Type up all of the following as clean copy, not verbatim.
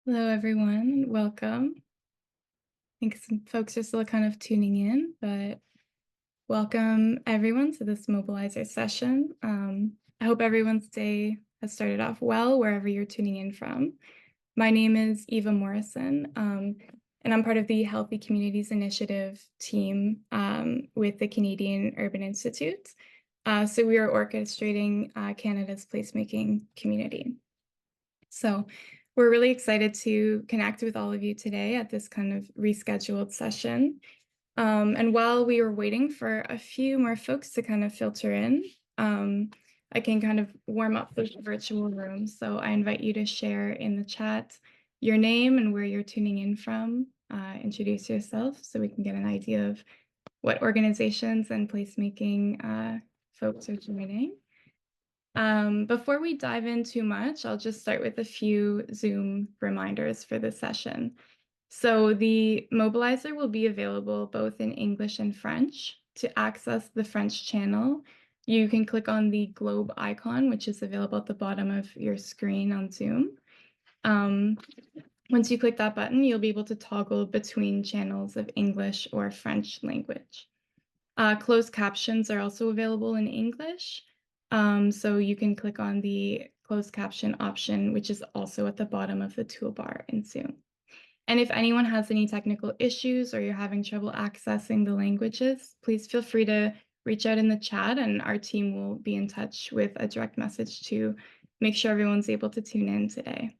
Hello, everyone, and welcome. I think some folks are still kind of tuning in, but welcome everyone to this mobilizer session. I hope everyone's day has started off well, wherever you're tuning in from. My name is Eva Morrison, and I'm part of the Healthy Communities Initiative team with the Canadian Urban Institute. So we are orchestrating Canada's placemaking community. So we're really excited to connect with all of you today at this kind of rescheduled session. And while we were waiting for a few more folks to kind of filter in, I can kind of warm up the virtual room. So I invite you to share in the chat your name and where you're tuning in from. Introduce yourself so we can get an idea of what organizations and placemaking folks are joining. Before we dive in too much, I'll just start with a few Zoom reminders for this session. So the mobilizer will be available both in English and French. To access the French channel, you can click on the globe icon, which is available at the bottom of your screen on Zoom. Once you click that button, you'll be able to toggle between channels of English or French language. Closed captions are also available in English. So you can click on the closed caption option, which is also at the bottom of the toolbar in Zoom. And if anyone has any technical issues or you're having trouble accessing the languages, please feel free to reach out in the chat and our team will be in touch with a direct message to make sure everyone's able to tune in today.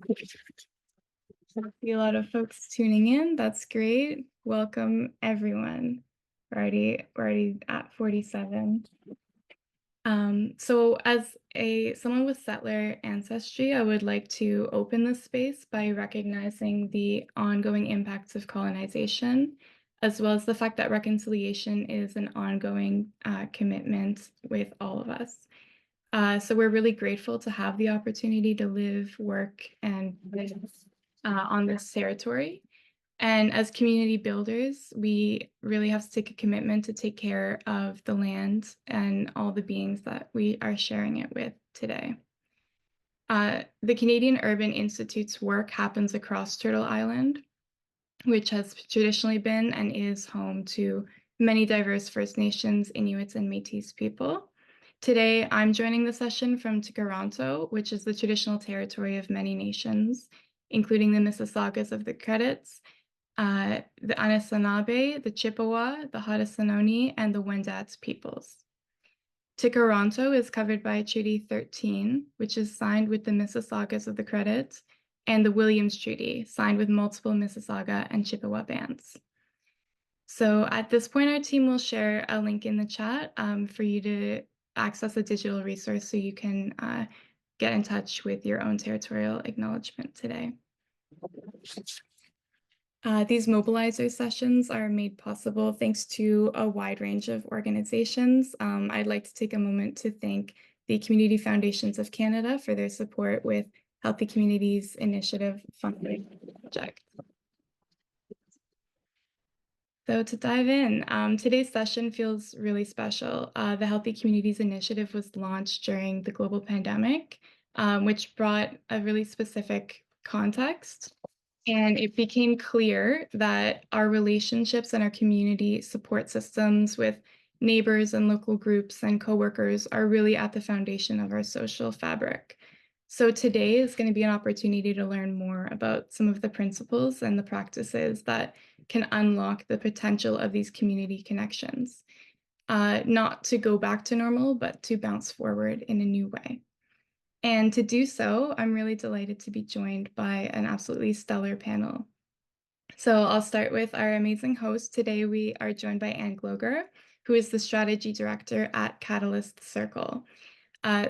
I see a lot of folks tuning in. That's great. Welcome, everyone. We're already at 47. So as someone with settler ancestry, I would like to open this space by recognizing the ongoing impacts of colonization, as well as the fact that reconciliation is an ongoing commitment with all of us. So we're really grateful to have the opportunity to live, work, and live on this territory. And as community builders, we really have to take a commitment to take care of the land and all the beings that we are sharing it with today. The Canadian Urban Institute's work happens across Turtle Island, which has traditionally been and is home to many diverse First Nations, Inuits, and Métis people. Today, I'm joining the session from Tkaronto, which is the traditional territory of many nations, including the Mississaugas of the Credits, the Anishinaabe, the Chippewa, the Haudenosaunee, and the Wendat peoples. Tkaronto is covered by Treaty 13, which is signed with the Mississaugas of the Credit, and the Williams Treaty, signed with multiple Mississauga and Chippewa bands. So at this point, our team will share a link in the chat for you to access a digital resource so you can get in touch with your own territorial acknowledgement today. These mobilizer sessions are made possible thanks to a wide range of organizations. I'd like to take a moment to thank the Community Foundations of Canada for their support with Healthy Communities Initiative funding project. So to dive in, today's session feels really special. The Healthy Communities Initiative was launched during the global pandemic, which brought a really specific context. And it became clear that our relationships and our community support systems with neighbors and local groups and coworkers are really at the foundation of our social fabric. So today is going to be an opportunity to learn more about some of the principles and the practices that can unlock the potential of these community connections. Not to go back to normal, but to bounce forward in a new way. And to do so, I'm really delighted to be joined by an absolutely stellar panel. So I'll start with our amazing host. Today, we are joined by Anne Gloger, who is the strategy director at Catalyst Circle.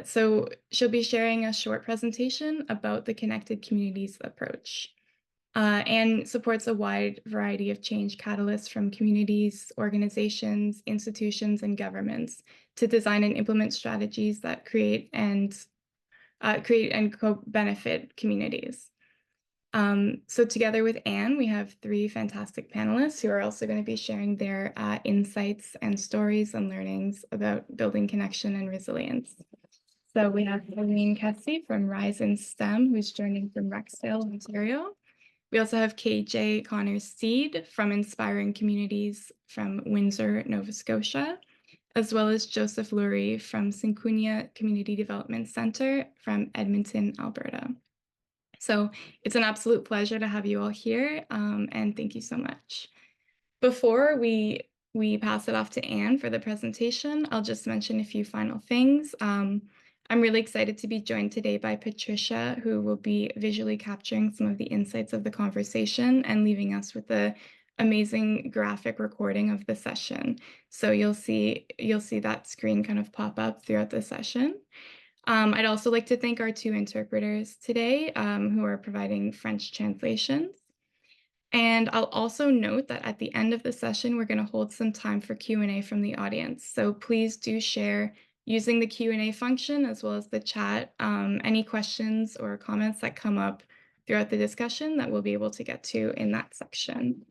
So she'll be sharing a short presentation about the connected communities approach. Anne supports a wide variety of change catalysts from communities, organizations, institutions, and governments to design and implement strategies that create and co-benefit communities. So together with Anne, we have three fantastic panelists who are also going to be sharing their insights and stories and learnings about building connection and resilience. So we have Irene Kessie from Rise in STEM, who's joining from Rexdale, Ontario. We also have KJ Conuers-Steede from Inspiring Communities from Windsor, Nova Scotia, as well as Joseph Lurie from Sinkunia Community Development Center from Edmonton, Alberta. So it's an absolute pleasure to have you all here, and thank you so much. Before we pass it off to Anne for the presentation, I'll just mention a few final things. I'm really excited to be joined today by Patricia, who will be visually capturing some of the insights of the conversation and leaving us with the amazing graphic recording of the session. So you'll see that screen kind of pop up throughout the session. I'd also like to thank our two interpreters today, who are providing French translations. And I'll also note that at the end of the session, we're going to hold some time for Q&A from the audience. So please do share using the Q&A function as well as the chat, any questions or comments that come up throughout the discussion that we'll be able to get to in that section.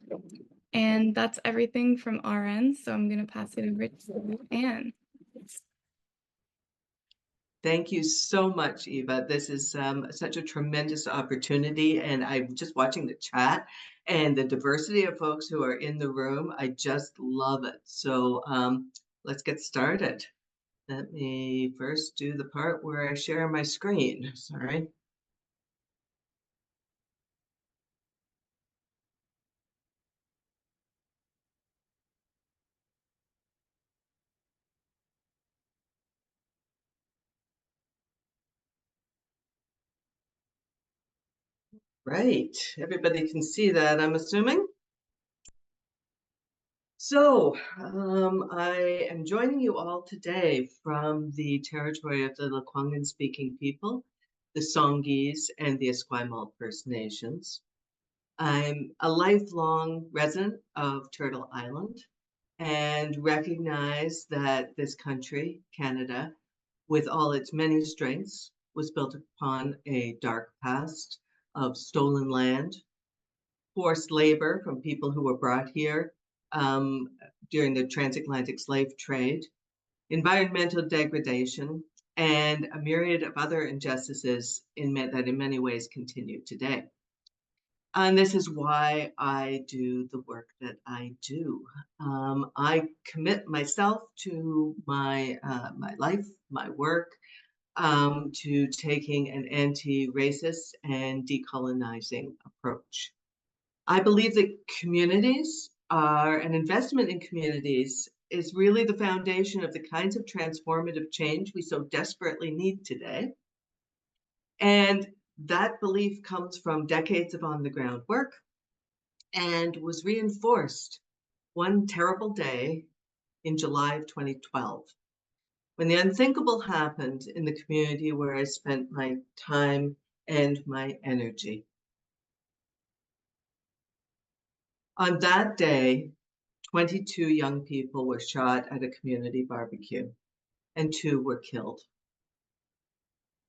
And that's everything from our end. So I'm going to pass it over to Anne. Thank you so much, Eva. This is such a tremendous opportunity, and I'm just watching the chat and the diversity of folks who are in the room. I just love it. So let's get started. Let me first do the part where I share my screen. Sorry. Right, everybody can see that, I'm assuming. So I am joining you all today from the territory of the Lekwungen-speaking people, the Songhees, and the Esquimalt First Nations. I'm a lifelong resident of Turtle Island and recognize that this country, Canada, with all its many strengths, was built upon a dark past of stolen land, forced labor from people who were brought here during the transatlantic slave trade, environmental degradation, and a myriad of other injustices that in many ways continue today. And this is why I do the work that I do. I commit myself to my life, my work, to taking an anti-racist and decolonizing approach. I believe that communities are an investment in communities is really the foundation of the kinds of transformative change we so desperately need today. And that belief comes from decades of on-the-ground work and was reinforced one terrible day in July of 2012, when the unthinkable happened in the community where I spent my time and my energy. On that day, 22 young people were shot at a community barbecue, and 2 were killed.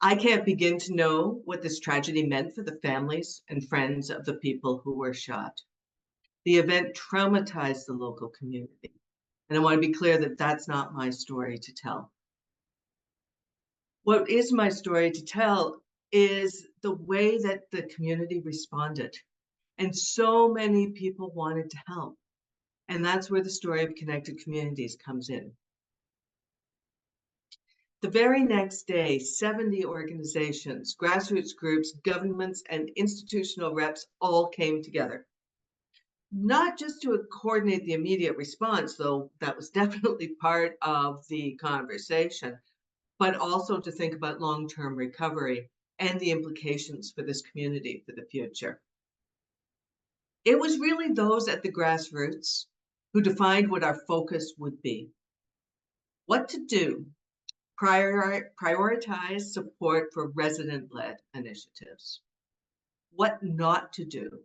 I can't begin to know what this tragedy meant for the families and friends of the people who were shot. The event traumatized the local community, and I want to be clear that that's not my story to tell. What is my story to tell is the way that the community responded, and so many people wanted to help. And that's where the story of connected communities comes in. The very next day, 70 organizations, grassroots groups, governments, and institutional reps all came together. Not just to coordinate the immediate response, though that was definitely part of the conversation, but also to think about long-term recovery and the implications for this community for the future. It was really those at the grassroots who defined what our focus would be. What to do: prioritize support for resident-led initiatives. What not to do: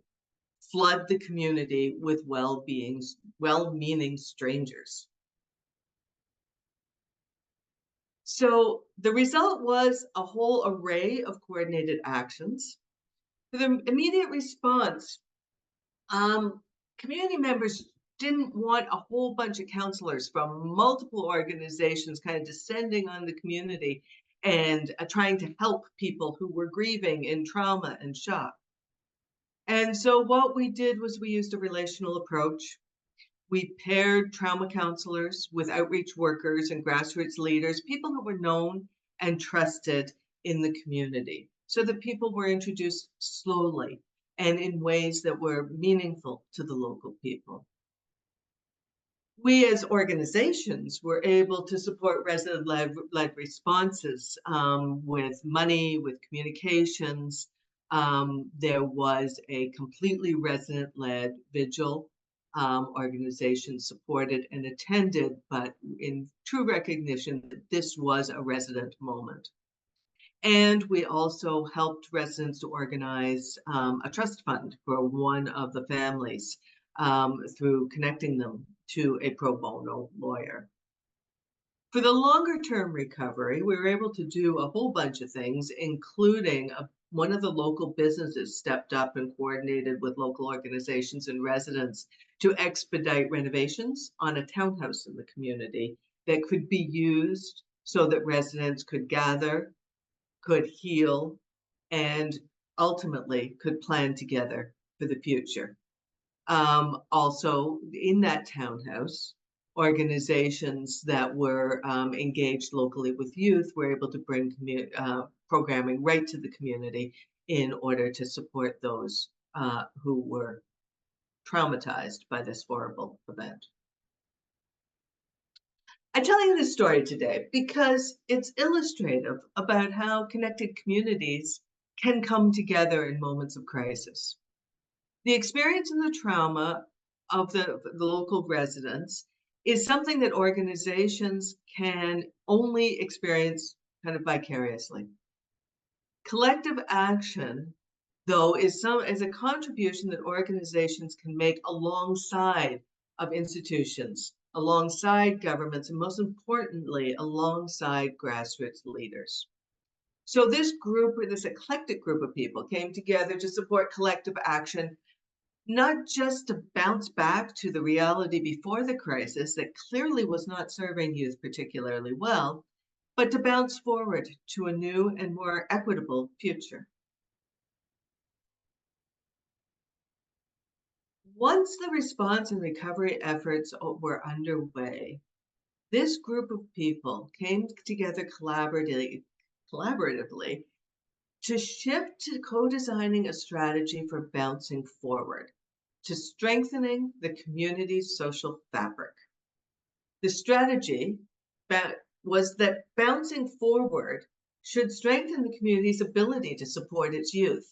flood the community with well-meaning strangers. So the result was a whole array of coordinated actions. For the immediate response, community members didn't want a whole bunch of counselors from multiple organizations kind of descending on the community and trying to help people who were grieving in trauma and shock. And so what we did was we used a relational approach. We paired trauma counselors with outreach workers and grassroots leaders, people who were known and trusted in the community, so that people were introduced slowly and in ways that were meaningful to the local people. We as organizations were able to support resident-led responses with money, with communications. There was a completely resident-led vigil. Organizations supported and attended, but in true recognition that this was a resident moment. And we also helped residents to organize a trust fund for one of the families through connecting them to a pro bono lawyer. For the longer term recovery, we were able to do a whole bunch of things, including one of the local businesses stepped up and coordinated with local organizations and residents to expedite renovations on a townhouse in the community that could be used so that residents could gather, could heal, and ultimately could plan together for the future. Also, in that townhouse, organizations that were engaged locally with youth were able to bring programming right to the community in order to support those who were traumatized by this horrible event. I'm telling you this story today because it's illustrative about how connected communities can come together in moments of crisis. The experience and the trauma of the local residents is something that organizations can only experience kind of vicariously. Collective action, though, is a contribution that organizations can make alongside of institutions, alongside governments, and most importantly, alongside grassroots leaders. So this group, or this eclectic group of people, came together to support collective action, not just to bounce back to the reality before the crisis that clearly was not serving youth particularly well, but to bounce forward to a new and more equitable future. Once the response and recovery efforts were underway, this group of people came together collaboratively to shift to co-designing a strategy for bouncing forward, to strengthening the community's social fabric. The strategy was that bouncing forward should strengthen the community's ability to support its youth.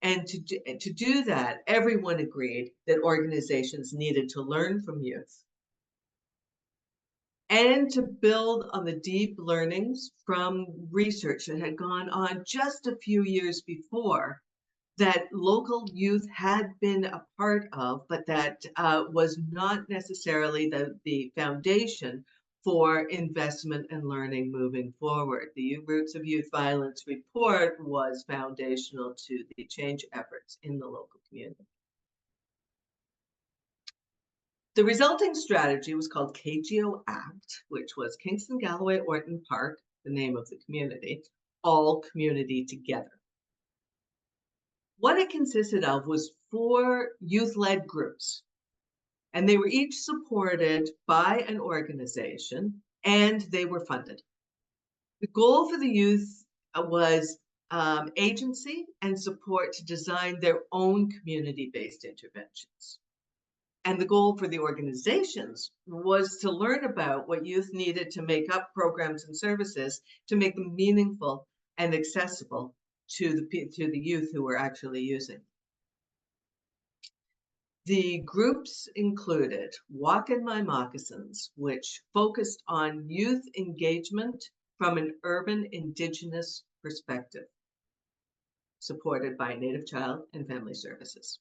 And to do that, everyone agreed that organizations needed to learn from youth and to build on the deep learnings from research that had gone on just a few years before that local youth had been a part of, but that was not necessarily the foundation for investment and learning moving forward. The Roots of Youth Violence report was foundational to the change efforts in the local community. The resulting strategy was called KGO ACT, which was Kingston, Galloway, Orton Park, the name of the community, all community together. What it consisted of was 4 youth-led groups, and they were each supported by an organization, and they were funded. The goal for the youth was agency and support to design their own community-based interventions. And the goal for the organizations was to learn about what youth needed to make up programs and services to make them meaningful and accessible to the youth who were actually using. The groups included Walk in My Moccasins, which focused on youth engagement from an urban Indigenous perspective, supported by Native Child and Family Services.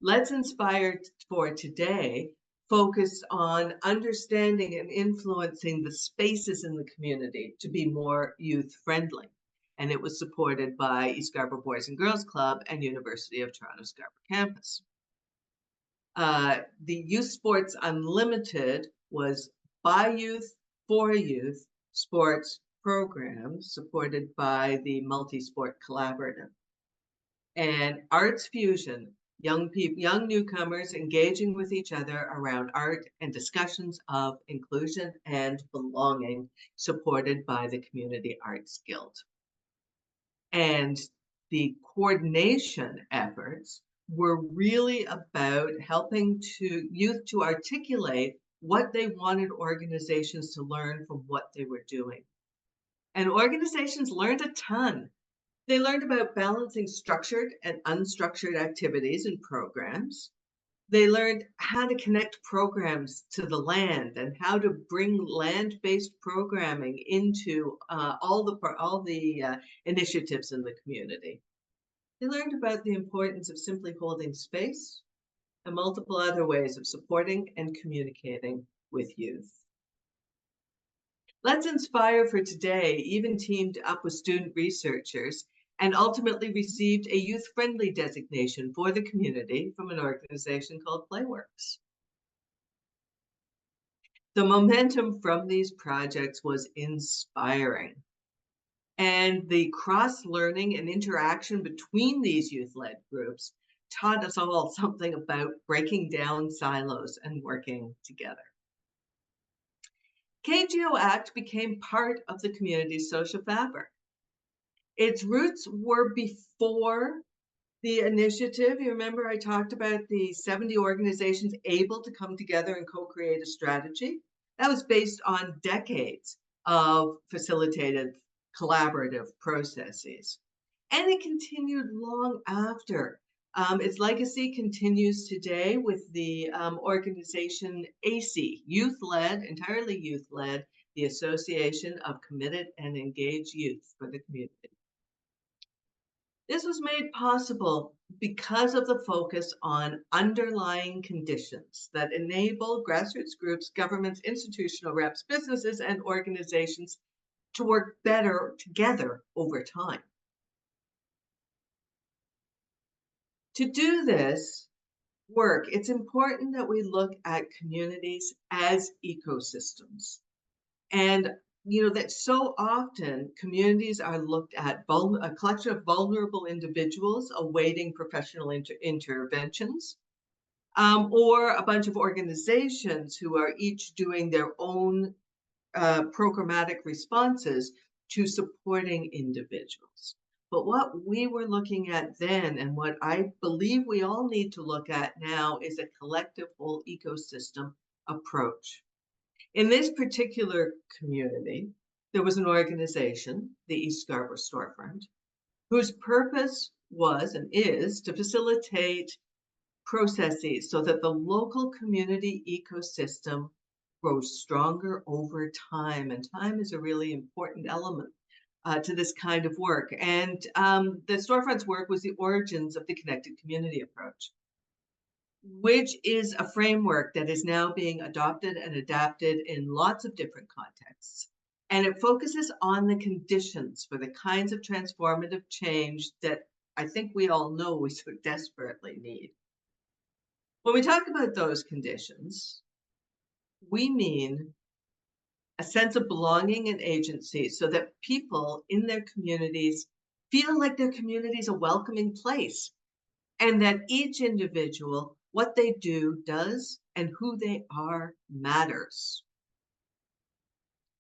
Let's Inspire for Today focused on understanding and influencing the spaces in the community to be more youth-friendly. And it was supported by East Scarborough Boys and Girls Club and University of Toronto Scarborough campus. The Youth Sports Unlimited was by youth, for youth, sports program supported by the Multi-Sport Collaborative. And Arts Fusion, young newcomers engaging with each other around art and discussions of inclusion and belonging, supported by the Community Arts Guild. And the coordination efforts were really about helping youth to articulate what they wanted organizations to learn from what they were doing. And organizations learned a ton. They learned about balancing structured and unstructured activities and programs. They learned how to connect programs to the land and how to bring land-based programming into all the initiatives in the community. They learned about the importance of simply holding space and multiple other ways of supporting and communicating with youth. Let's Inspire for Today even teamed up with student researchers and ultimately received a youth-friendly designation for the community from an organization called Playworks. The momentum from these projects was inspiring. And the cross-learning and interaction between these youth-led groups taught us all something about breaking down silos and working together. KGO Act became part of the community's social fabric. Its roots were before the initiative. You remember I talked about the 70 organizations able to come together and co-create a strategy? That was based on decades of facilitated collaborative processes. And it continued long after. Its legacy continues today with the organization AC, youth-led, entirely youth-led, the Association of Committed and Engaged Youth for the Community. This was made possible because of the focus on underlying conditions that enable grassroots groups, governments, institutional reps, businesses, and organizations to work better together over time. To do this work, it's important that we look at communities as ecosystems. And that so often communities are looked at a collection of vulnerable individuals awaiting professional interventions, or a bunch of organizations who are each doing their own programmatic responses to supporting individuals. But what we were looking at then, and what I believe we all need to look at now, is a collective whole ecosystem approach. In this particular community, there was an organization, the East Scarborough Storefront, whose purpose was and is to facilitate processes so that the local community ecosystem grows stronger over time. And time is a really important element to this kind of work. And the Storefront's work was the origins of the connected community approach, which is a framework that is now being adopted and adapted in lots of different contexts. And it focuses on the conditions for the kinds of transformative change that I think we all know we so desperately need. When we talk about those conditions, we mean a sense of belonging and agency so that people in their communities feel like their community is a welcoming place, and that each individual, what they do does, and who they are matters.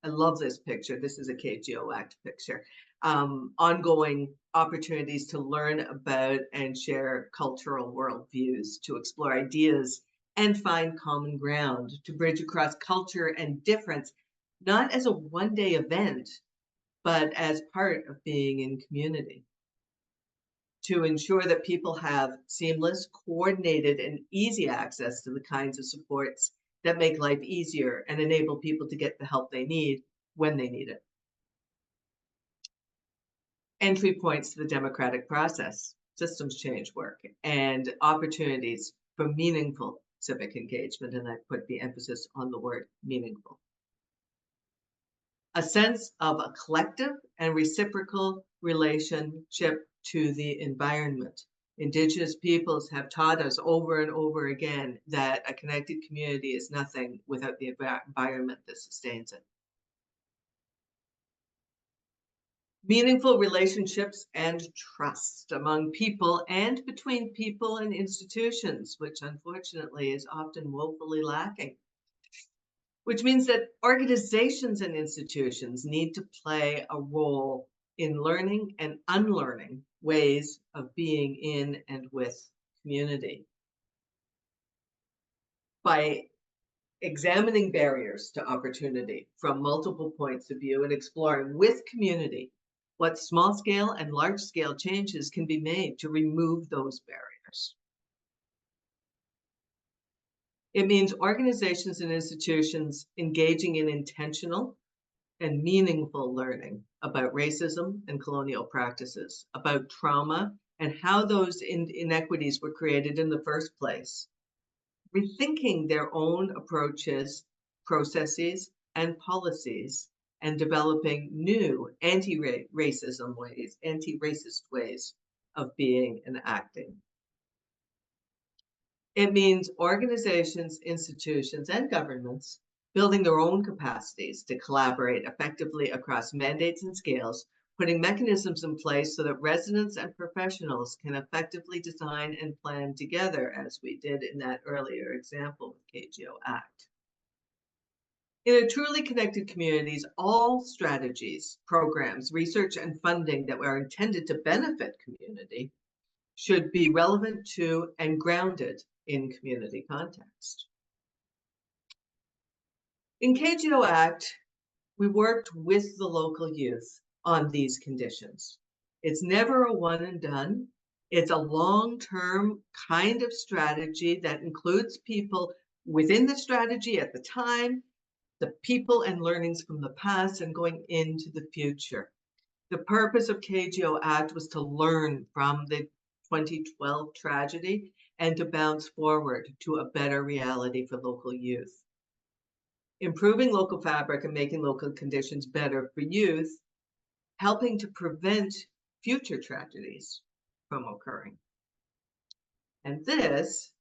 I love this picture. This is a KGO Act picture. Ongoing opportunities to learn about and share cultural worldviews, to explore ideas and find common ground, to bridge across culture and difference, not as a one-day event, but as part of being in community. To ensure that people have seamless, coordinated, and easy access to the kinds of supports that make life easier and enable people to get the help they need when they need it. Entry points to the democratic process, systems change work, and opportunities for meaningful civic engagement, and I put the emphasis on the word meaningful. A sense of a collective and reciprocal relationship to the environment. Indigenous peoples have taught us over and over again that a connected community is nothing without the environment that sustains it. Meaningful relationships and trust among people and between people and institutions, which unfortunately is often woefully lacking. Which means that organizations and institutions need to play a role in learning and unlearning ways of being in and with community. By examining barriers to opportunity from multiple points of view and exploring with community what small scale and large scale changes can be made to remove those barriers. It means organizations and institutions engaging in intentional and meaningful learning about racism and colonial practices, about trauma and how those inequities were created in the first place, rethinking their own approaches, processes, and policies, and developing new anti-racism ways, anti-racist ways of being and acting. It means organizations, institutions, and governments building their own capacities to collaborate effectively across mandates and scales, putting mechanisms in place so that residents and professionals can effectively design and plan together, as we did in that earlier example with KGO Act. In a truly connected communities, all strategies, programs, research, and funding that are intended to benefit community should be relevant to and grounded in community context. In KGO Act, we worked with the local youth on these conditions. It's never a one and done. It's a long-term kind of strategy that includes people within the strategy at the time, the people and learnings from the past and going into the future. The purpose of KGO Act was to learn from the 2012 tragedy and to bounce forward to a better reality for local youth. Improving local fabric and making local conditions better for youth, helping to prevent future tragedies from occurring. And this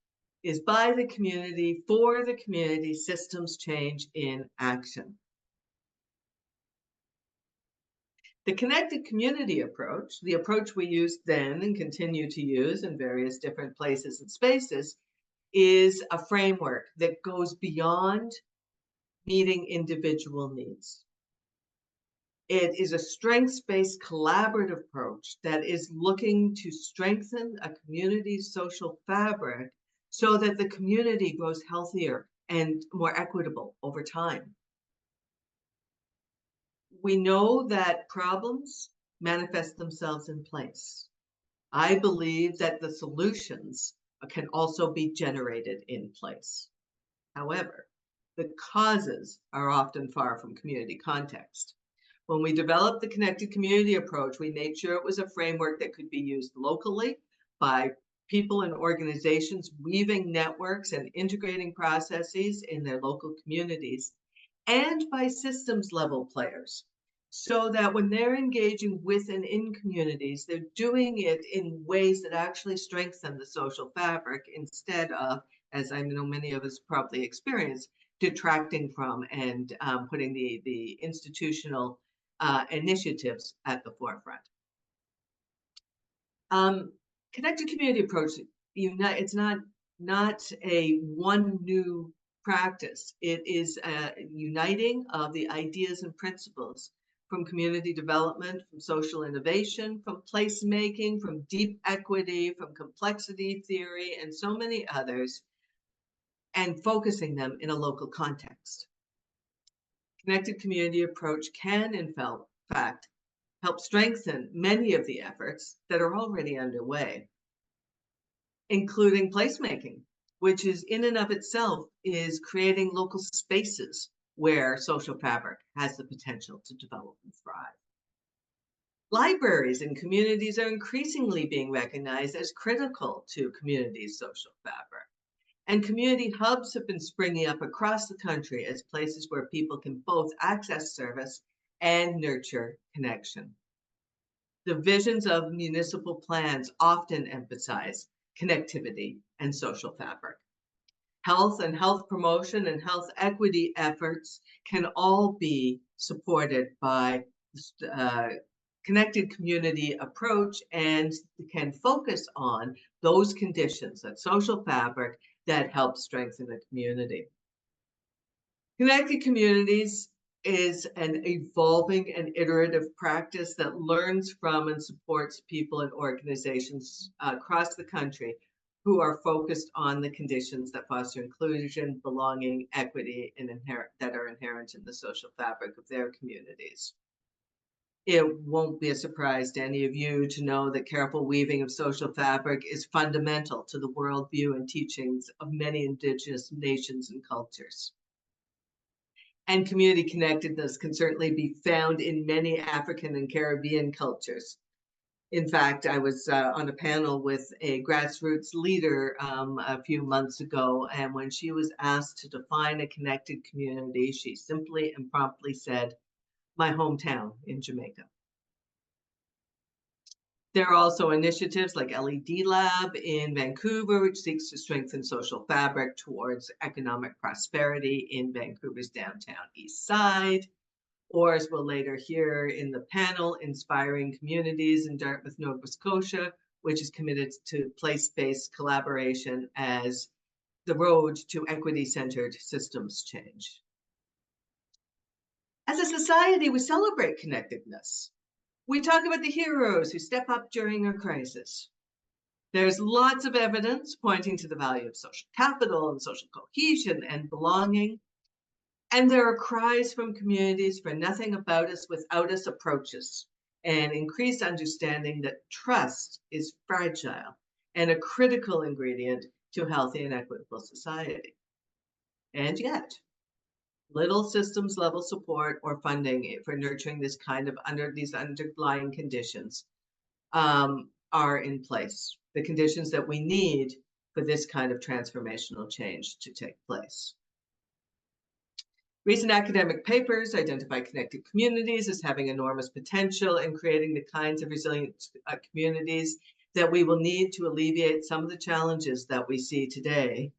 is by the community, for the community, systems change in action. The connected community approach, the approach we used then and continue to use in various different places and spaces, is a framework that goes beyond meeting individual needs. It is a strengths-based collaborative approach that is looking to strengthen a community's social fabric so that the community grows healthier and more equitable over time. We know that problems manifest themselves in place. I believe that the solutions can also be generated in place. However, the causes are often far from community context. When we developed the connected community approach, we made sure it was a framework that could be used locally by people and organizations weaving networks and integrating processes in their local communities, and by systems level players, so that when they're engaging with and in communities, they're doing it in ways that actually strengthen the social fabric instead of, as I know many of us probably experience, detracting from and putting the institutional initiatives at the forefront. Connected community approach, it's not a one new practice. It is a uniting of the ideas and principles from community development, from social innovation, from placemaking, from deep equity, from complexity theory, and so many others, and focusing them in a local context. Connected community approach can, in fact, help strengthen many of the efforts that are already underway, including placemaking, which is in and of itself is creating local spaces where social fabric has the potential to develop and thrive. Libraries in communities are increasingly being recognized as critical to communities' social fabric. And community hubs have been springing up across the country as places where people can both access service and nurture connection. The visions of municipal plans often emphasize connectivity and social fabric. Health and health promotion and health equity efforts can all be supported by connected community approach and can focus on those conditions, that social fabric that help strengthen the community. Connected communities is an evolving and iterative practice that learns from and supports people and organizations across the country who are focused on the conditions that foster inclusion, belonging, equity, and that are inherent in the social fabric of their communities. It won't be a surprise to any of you to know that careful weaving of social fabric is fundamental to the worldview and teachings of many Indigenous nations and cultures. And community connectedness can certainly be found in many African and Caribbean cultures. In fact, I was on a panel with a grassroots leader a few months ago, and when she was asked to define a connected community, she simply and promptly said, "My hometown in Jamaica." There are also initiatives like LED Lab in Vancouver, which seeks to strengthen social fabric towards economic prosperity in Vancouver's downtown east side. Or, as we'll later hear in the panel, Inspiring Communities in Dartmouth, Nova Scotia, which is committed to place-based collaboration as the road to equity-centered systems change. As a society, we celebrate connectedness. We talk about the heroes who step up during a crisis. There's lots of evidence pointing to the value of social capital and social cohesion and belonging. And there are cries from communities for nothing about us without us approaches and increased understanding that trust is fragile and a critical ingredient to a healthy and equitable society. And yet, little systems level support or funding for nurturing this kind of these underlying conditions are in place, the conditions that we need for this kind of transformational change to take place. Recent academic papers identify connected communities as having enormous potential in creating the kinds of resilient communities that we will need to alleviate some of the challenges that we see today.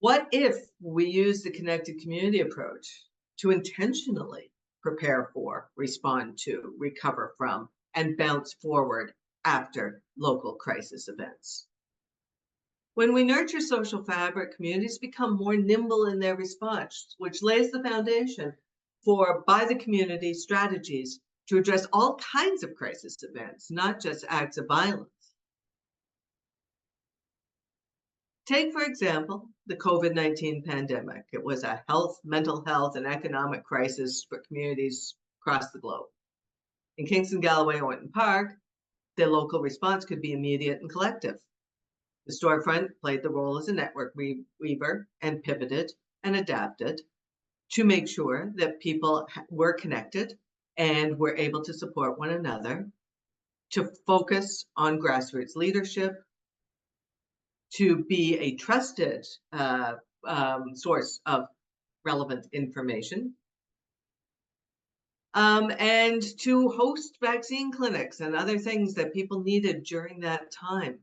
What if we use the connected community approach to intentionally prepare for, respond to, recover from, and bounce forward after local crisis events? When we nurture social fabric, communities become more nimble in their response, which lays the foundation for by the community strategies to address all kinds of crisis events, not just acts of violence. Take, for example, the COVID-19 pandemic. It was a mental health, and economic crisis for communities across the globe. In Kingston, Galloway, Orton Park, the local response could be immediate and collective. The storefront played the role as a network weaver and pivoted and adapted to make sure that people were connected and were able to support one another, to focus on grassroots leadership, to be a trusted source of relevant information, and to host vaccine clinics and other things that people needed during that time,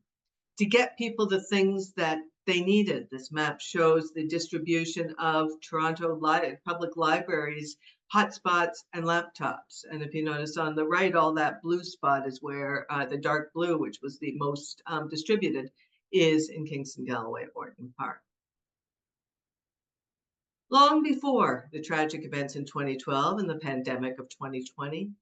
to get people the things that they needed. This map shows the distribution of Toronto public libraries, hotspots, and laptops. And if you notice on the right, all that blue spot is where the dark blue, which was the most distributed, is in Kingston, Galloway, Orton Park. Long before the tragic events in 2012 and the pandemic of 2020,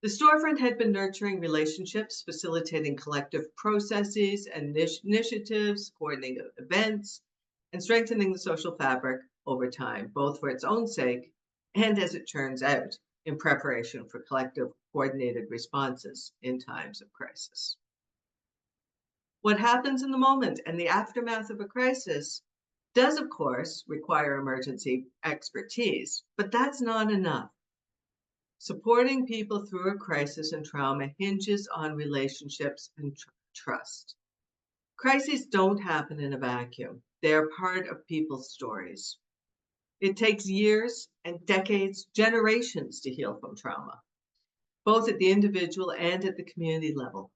the storefront had been nurturing relationships, facilitating collective processes and initiatives, coordinating events, and strengthening the social fabric over time, both for its own sake and, as it turns out, in preparation for collective coordinated responses in times of crisis. What happens in the moment and the aftermath of a crisis does, of course, require emergency expertise, but that's not enough. Supporting people through a crisis and trauma hinges on relationships and trust. Crises don't happen in a vacuum. They are part of people's stories. It takes years and decades, generations to heal from trauma, both at the individual and at the community level.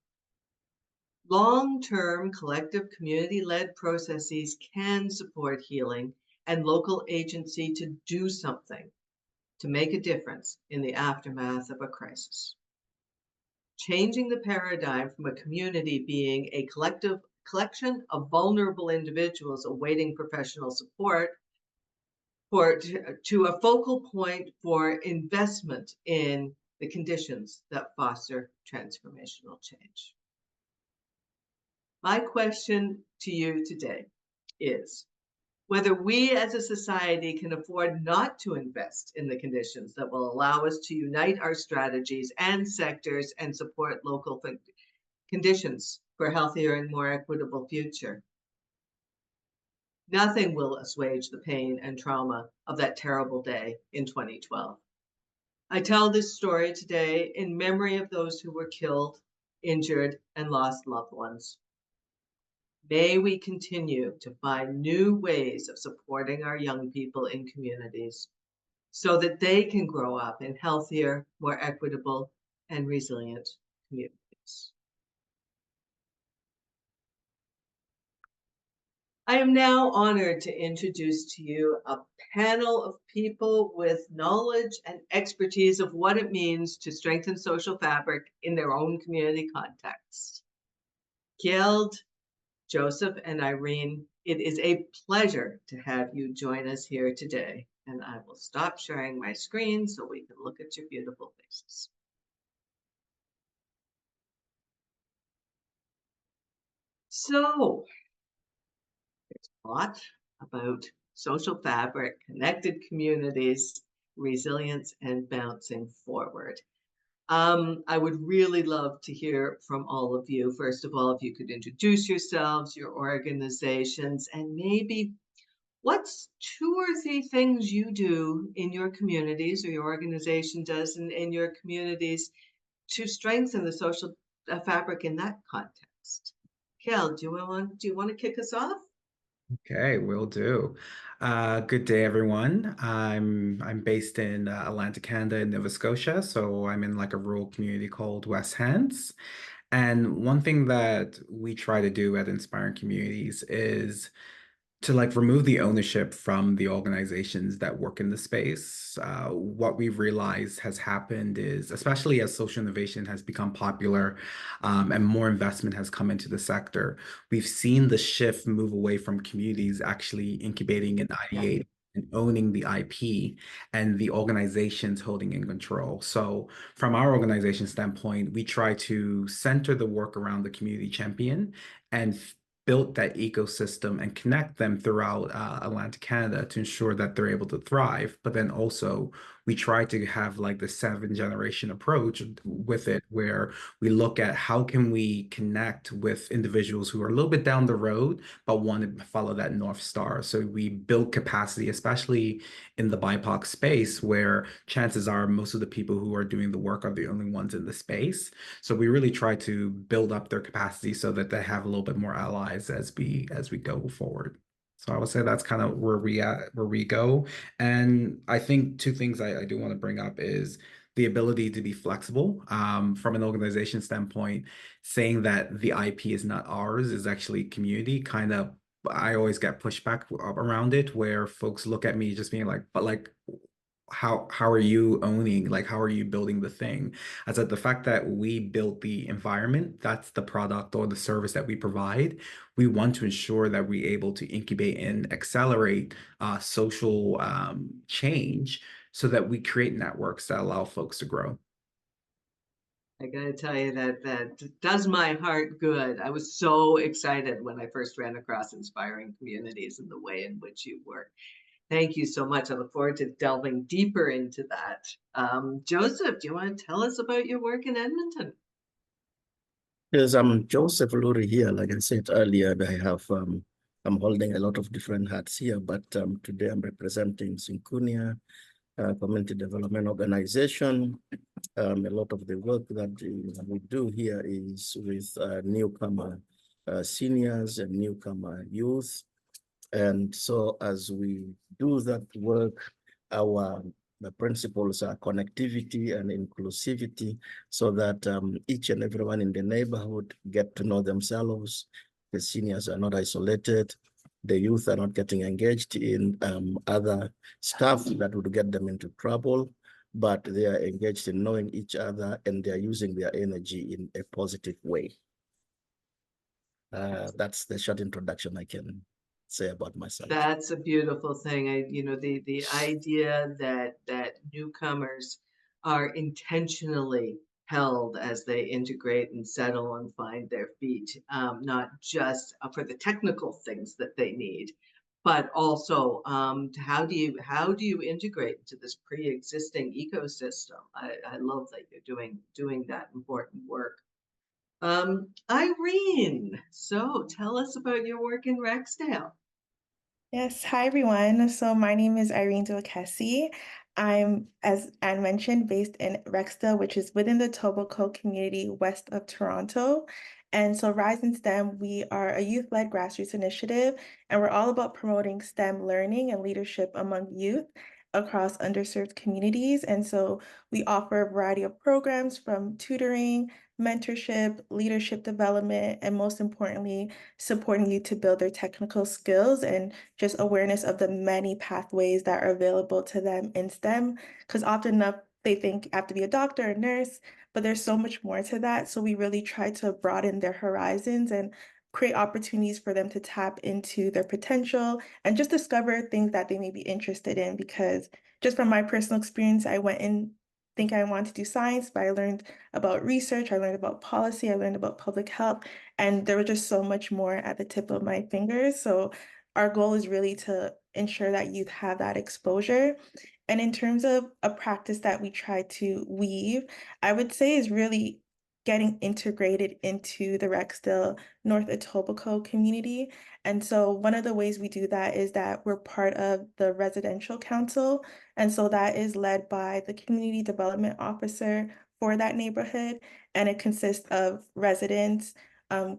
Long-term collective community-led processes can support healing and local agency to do something. to make a difference in the aftermath of a crisis. Changing the paradigm from a community being a collection of vulnerable individuals awaiting professional support to a focal point for investment in the conditions that foster transformational change. My question to you today is whether we as a society can afford not to invest in the conditions that will allow us to unite our strategies and sectors and support local conditions for a healthier and more equitable future. Nothing will assuage the pain and trauma of that terrible day in 2012. I tell this story today in memory of those who were killed, injured, and lost loved ones. May we continue to find new ways of supporting our young people in communities so that they can grow up in healthier, more equitable, and resilient communities. I am now honored to introduce to you a panel of people with knowledge and expertise of what it means to strengthen social fabric in their own community context. Kjeld, Joseph, and Irene, it is a pleasure to have you join us here today. And I will stop sharing my screen so we can look at your beautiful faces. So, there's a lot about social fabric, connected communities, resilience, and bouncing forward. I would really love to hear from all of you. First of all, if you could introduce yourselves, your organizations, and maybe what's 2 or 3 things you do in your communities or your organization does in your communities to strengthen the social fabric in that context. Kjeld, do you want to kick us off? Okay, will do. Good day, everyone. I'm based in Atlantic Canada in Nova Scotia, so I'm in like a rural community called West Hants. And one thing that we try to do at Inspiring Communities is to like remove the ownership from the organizations that work in the space. What we've realized has happened is, especially as social innovation has become popular, and more investment has come into the sector, we've seen the shift move away from communities actually incubating and ideating and owning the IP and the organizations holding in control. So from our organization standpoint, we try to center the work around the community champion and built that ecosystem and connect them throughout Atlantic Canada to ensure that they're able to thrive. But then also we try to have like the 7th generation approach with it, where we look at how can we connect with individuals who are a little bit down the road, but want to follow that North Star. So we build capacity, especially in the BIPOC space, where chances are most of the people who are doing the work are the only ones in the space. So we really try to build up their capacity so that they have a little bit more allies as we go forward. So I would say that's kind of where we go. And I think 2 things I do want to bring up is the ability to be flexible from an organization standpoint. Saying that the IP is not ours is actually community. Kind of, I always get pushback around it, where folks look at me just being like, but like, how are you owning, like how are you building the thing? I said the fact that we built the environment, that's the product or the service that we provide. We want to ensure that we're able to incubate and accelerate social change so that we create networks that allow folks to grow. I gotta tell you that does my heart good. I was so excited when I first ran across Inspiring Communities and the way in which you work. Thank you so much. I look forward to delving deeper into that. Joseph, do you want to tell us about your work in Edmonton? Yes, I'm Joseph Lurie here. Like I said earlier, I'm holding a lot of different hats here, but today I'm representing Sinkunia Community Development Organization. A lot of the work that we do here is with newcomer seniors and newcomer youth. And so as we do that work, the principles are connectivity and inclusivity, so that each and everyone in the neighborhood get to know themselves. The seniors are not isolated. the youth are not getting engaged in other stuff that would get them into trouble, but they are engaged in knowing each other and they are using their energy in a positive way. That's the short introduction I can say about myself. That's a beautiful thing. The idea that newcomers are intentionally held as they integrate and settle and find their feet, not just for the technical things that they need, but also how do you integrate into this pre-existing ecosystem? I love that you're doing that important work. Irene, so tell us about your work in Rexdale. Yes, hi everyone. So my name is Irene Kessie. I'm, as Anne mentioned, based in Rexdale, which is within the Etobicoke community west of Toronto. And so Rise in STEM, we are a youth-led grassroots initiative, and we're all about promoting STEM learning and leadership among youth across underserved communities. And so we offer a variety of programs from tutoring, mentorship, leadership development, and most importantly, supporting youth to build their technical skills and just awareness of the many pathways that are available to them in STEM. Because often enough, they think you have to be a doctor or nurse, but there's so much more to that. So we really try to broaden their horizons and create opportunities for them to tap into their potential and just discover things that they may be interested in. Because just from my personal experience, I went in think I wanted to do science, but I learned about research, I learned about policy, I learned about public health, and there was just so much more at the tip of my fingers. So our goal is really to ensure that youth have that exposure. And in terms of a practice that we try to weave, I would say is really getting integrated into the Rexdale North Etobicoke community. And so one of the ways we do that is that we're part of the residential council. And so that is led by the community development officer for that neighborhood. And it consists of residents,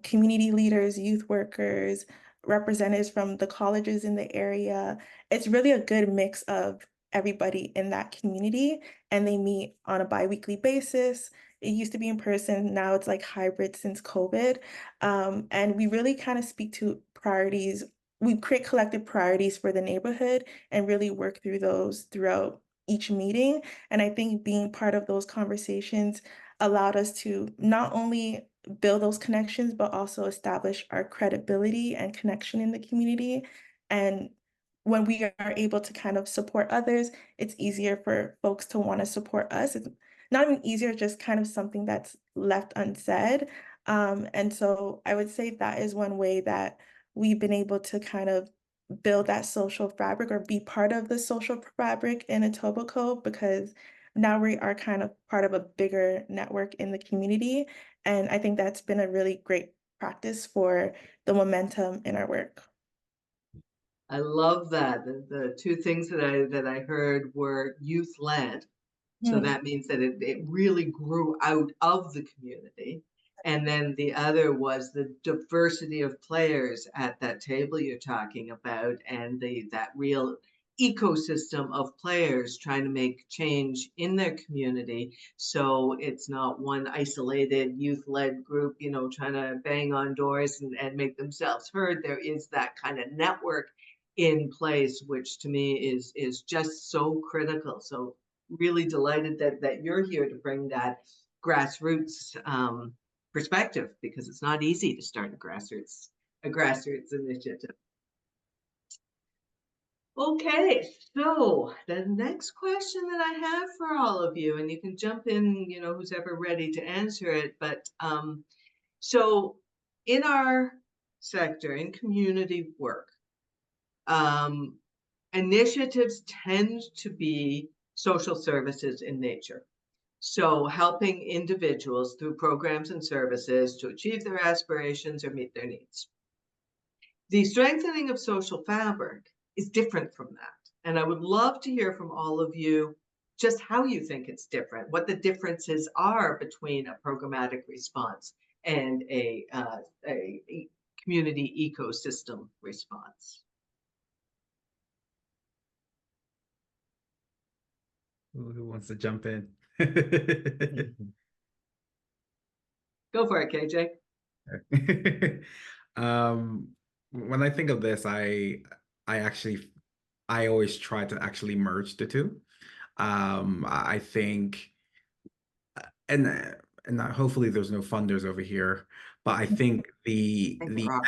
community leaders, youth workers, representatives from the colleges in the area. It's really a good mix of everybody in that community, and they meet on a bi-weekly basis. It used to be in person, now it's like hybrid since COVID. And we really kind of speak to priorities. We create collective priorities for the neighborhood and really work through those throughout each meeting. And I think being part of those conversations allowed us to not only build those connections, but also establish our credibility and connection in the community. And when we are able to kind of support others, it's easier for folks to want to support us. It's not even easier, just kind of something that's left unsaid. And so I would say that is one way that we've been able to kind of build that social fabric or be part of the social fabric in Etobicoke, because now we are kind of part of a bigger network in the community. And I think that's been a really great practice for the momentum in our work. I love that. The two things that I heard were youth-led. So that means that it really grew out of the community. And then the other was the diversity of players at that table you're talking about, and that real ecosystem of players trying to make change in their community. So it's not one isolated youth-led group, trying to bang on doors and make themselves heard. There is that kind of network in place, which to me is just so critical. So really delighted that you're here to bring that grassroots perspective, because it's not easy to start a grassroots initiative. Okay, so the next question that I have for all of you, and you can jump in, who's ever ready to answer it, but so in our sector, in community work, initiatives tend to be social services in nature. So helping individuals through programs and services to achieve their aspirations or meet their needs. The strengthening of social fabric is different from that. And I would love to hear from all of you just how you think it's different, what the differences are between a programmatic response and a community ecosystem response. Who wants to jump in? Go for it, KJ. when I think of this, I always try to actually merge the two. I think, and hopefully there's no funders over here, but I think think there are.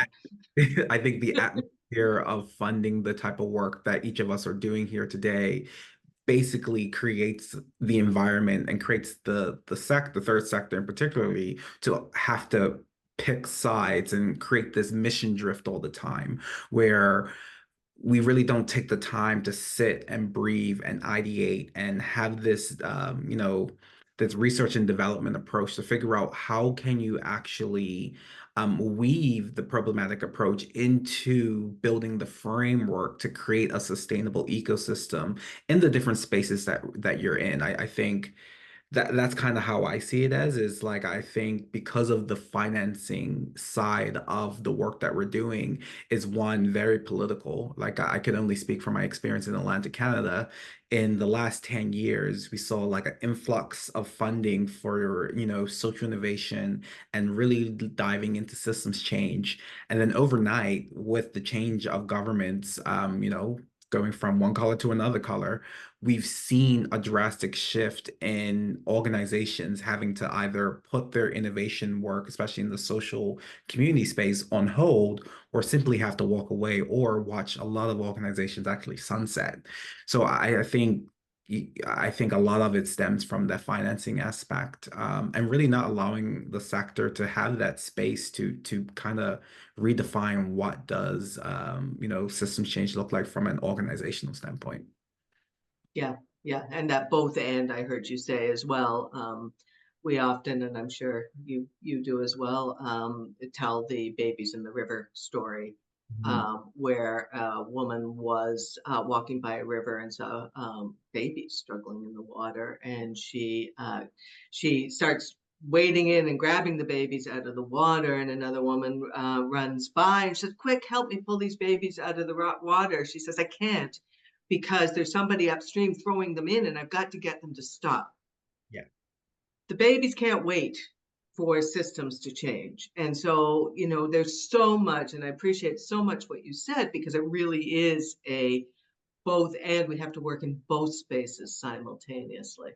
I think the atmosphere of funding the type of work that each of us are doing here today basically creates the environment and creates the third sector in particularly to have to pick sides and create this mission drift all the time where we really don't take the time to sit and breathe and ideate and have this this research and development approach to figure out how can you actually weave the problematic approach into building the framework to create a sustainable ecosystem in the different spaces that you're in. I think that's kind of how I see it as is like I think because of the financing side of the work that we're doing is one very political. Like I can only speak from my experience in Atlantic Canada. In the last 10 years, we saw like an influx of funding for, social innovation and really diving into systems change. And then overnight, with the change of governments, going from one color to another color, we've seen a drastic shift in organizations having to either put their innovation work, especially in the social community space, on hold, or simply have to walk away or watch a lot of organizations actually sunset. So I think a lot of it stems from the financing aspect, and really not allowing the sector to have that space to kind of redefine what does systems change look like from an organizational standpoint. Yeah, yeah, and that both and I heard you say as well. We often, and I'm sure you do as well, tell the babies in the river story, where a woman was walking by a river and saw babies struggling in the water, and she starts wading in and grabbing the babies out of the water, and another woman runs by and says, "Quick, help me pull these babies out of the water." She says, "I can't, because there's somebody upstream throwing them in and I've got to get them to stop." Yeah. The babies can't wait for systems to change. And so, there's so much, and I appreciate so much what you said, because it really is a both and. We have to work in both spaces simultaneously.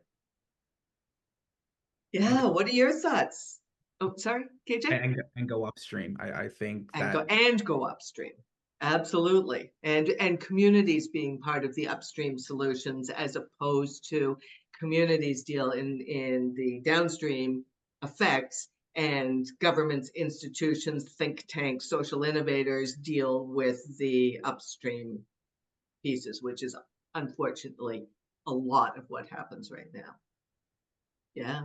Yeah, what are your thoughts? Oh, sorry, KJ? And go upstream. I think And that go upstream. Absolutely. And communities being part of the upstream solutions, as opposed to communities deal in the downstream effects, and governments, institutions, think tanks, social innovators deal with the upstream pieces, which is unfortunately a lot of what happens right now. Yeah.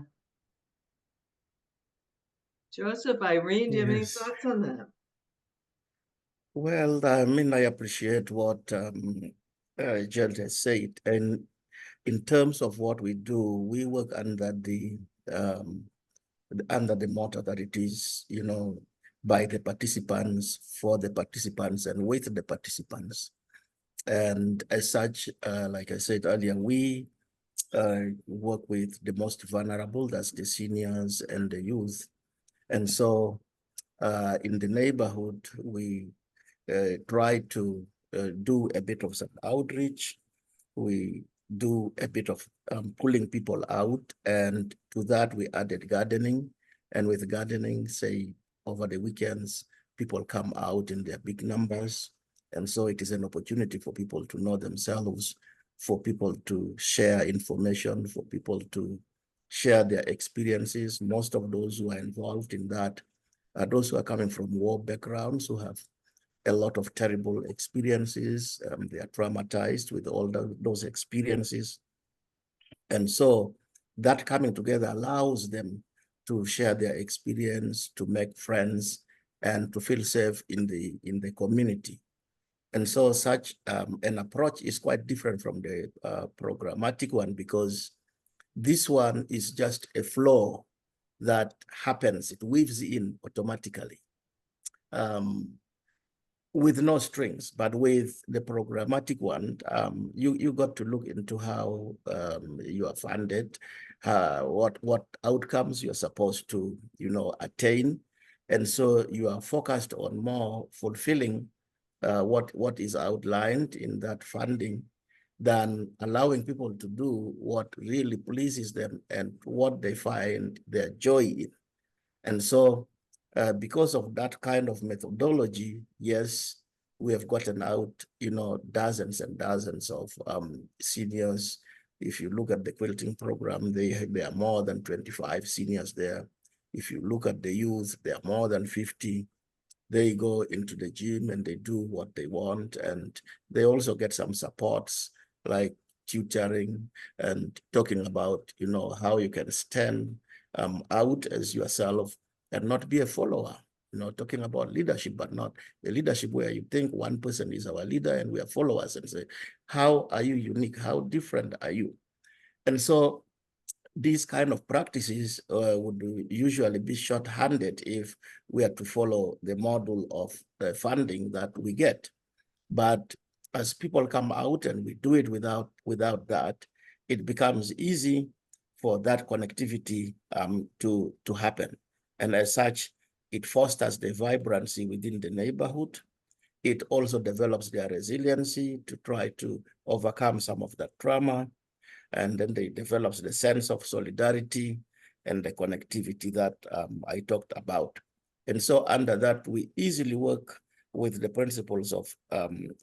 Joseph, Irene, do you have any Yes. thoughts on that? Well, I mean, I appreciate what Jill has said. And in terms of what we do, we work under the motto that it is, by the participants, for the participants, and with the participants. And as such, like I said earlier, we work with the most vulnerable, that's the seniors and the youth. And so in the neighborhood, we try to do a bit of some outreach. We do a bit of pulling people out, and to that we added gardening. And with gardening, say over the weekends, people come out in their big numbers. And so it is an opportunity for people to know themselves, for people to share information, for people to share their experiences. Most of those who are involved in that are those who are coming from war backgrounds, who have a lot of terrible experiences. They are traumatized with all those experiences. And so that coming together allows them to share their experience, to make friends, and to feel safe in the community. And so such an approach is quite different from the programmatic one, because this one is just a flow that happens. It weaves in automatically. With no strings. But with the programmatic one, you got to look into how you are funded, what outcomes you're supposed to attain, And so you are focused on more fulfilling what is outlined in that funding than allowing people to do what really pleases them and what they find their joy in. And so because of that kind of methodology, yes, we have gotten out, dozens and dozens of seniors. If you look at the quilting program, there are more than 25 seniors there. If you look at the youth, there are more than 50. They go into the gym and they do what they want. And they also get some supports like tutoring and talking about, how you can stand out as yourself and not be a follower. Talking about leadership, but not the leadership where you think one person is our leader and we are followers, and say, how are you unique? How different are you? And so these kind of practices would usually be short-handed if we are to follow the model of the funding that we get. But as people come out and we do it without that, it becomes easy for that connectivity to happen. And as such, it fosters the vibrancy within the neighborhood. It also develops their resiliency to try to overcome some of that trauma. And then they develops the sense of solidarity and the connectivity that I talked about. And so under that, we easily work with the principles of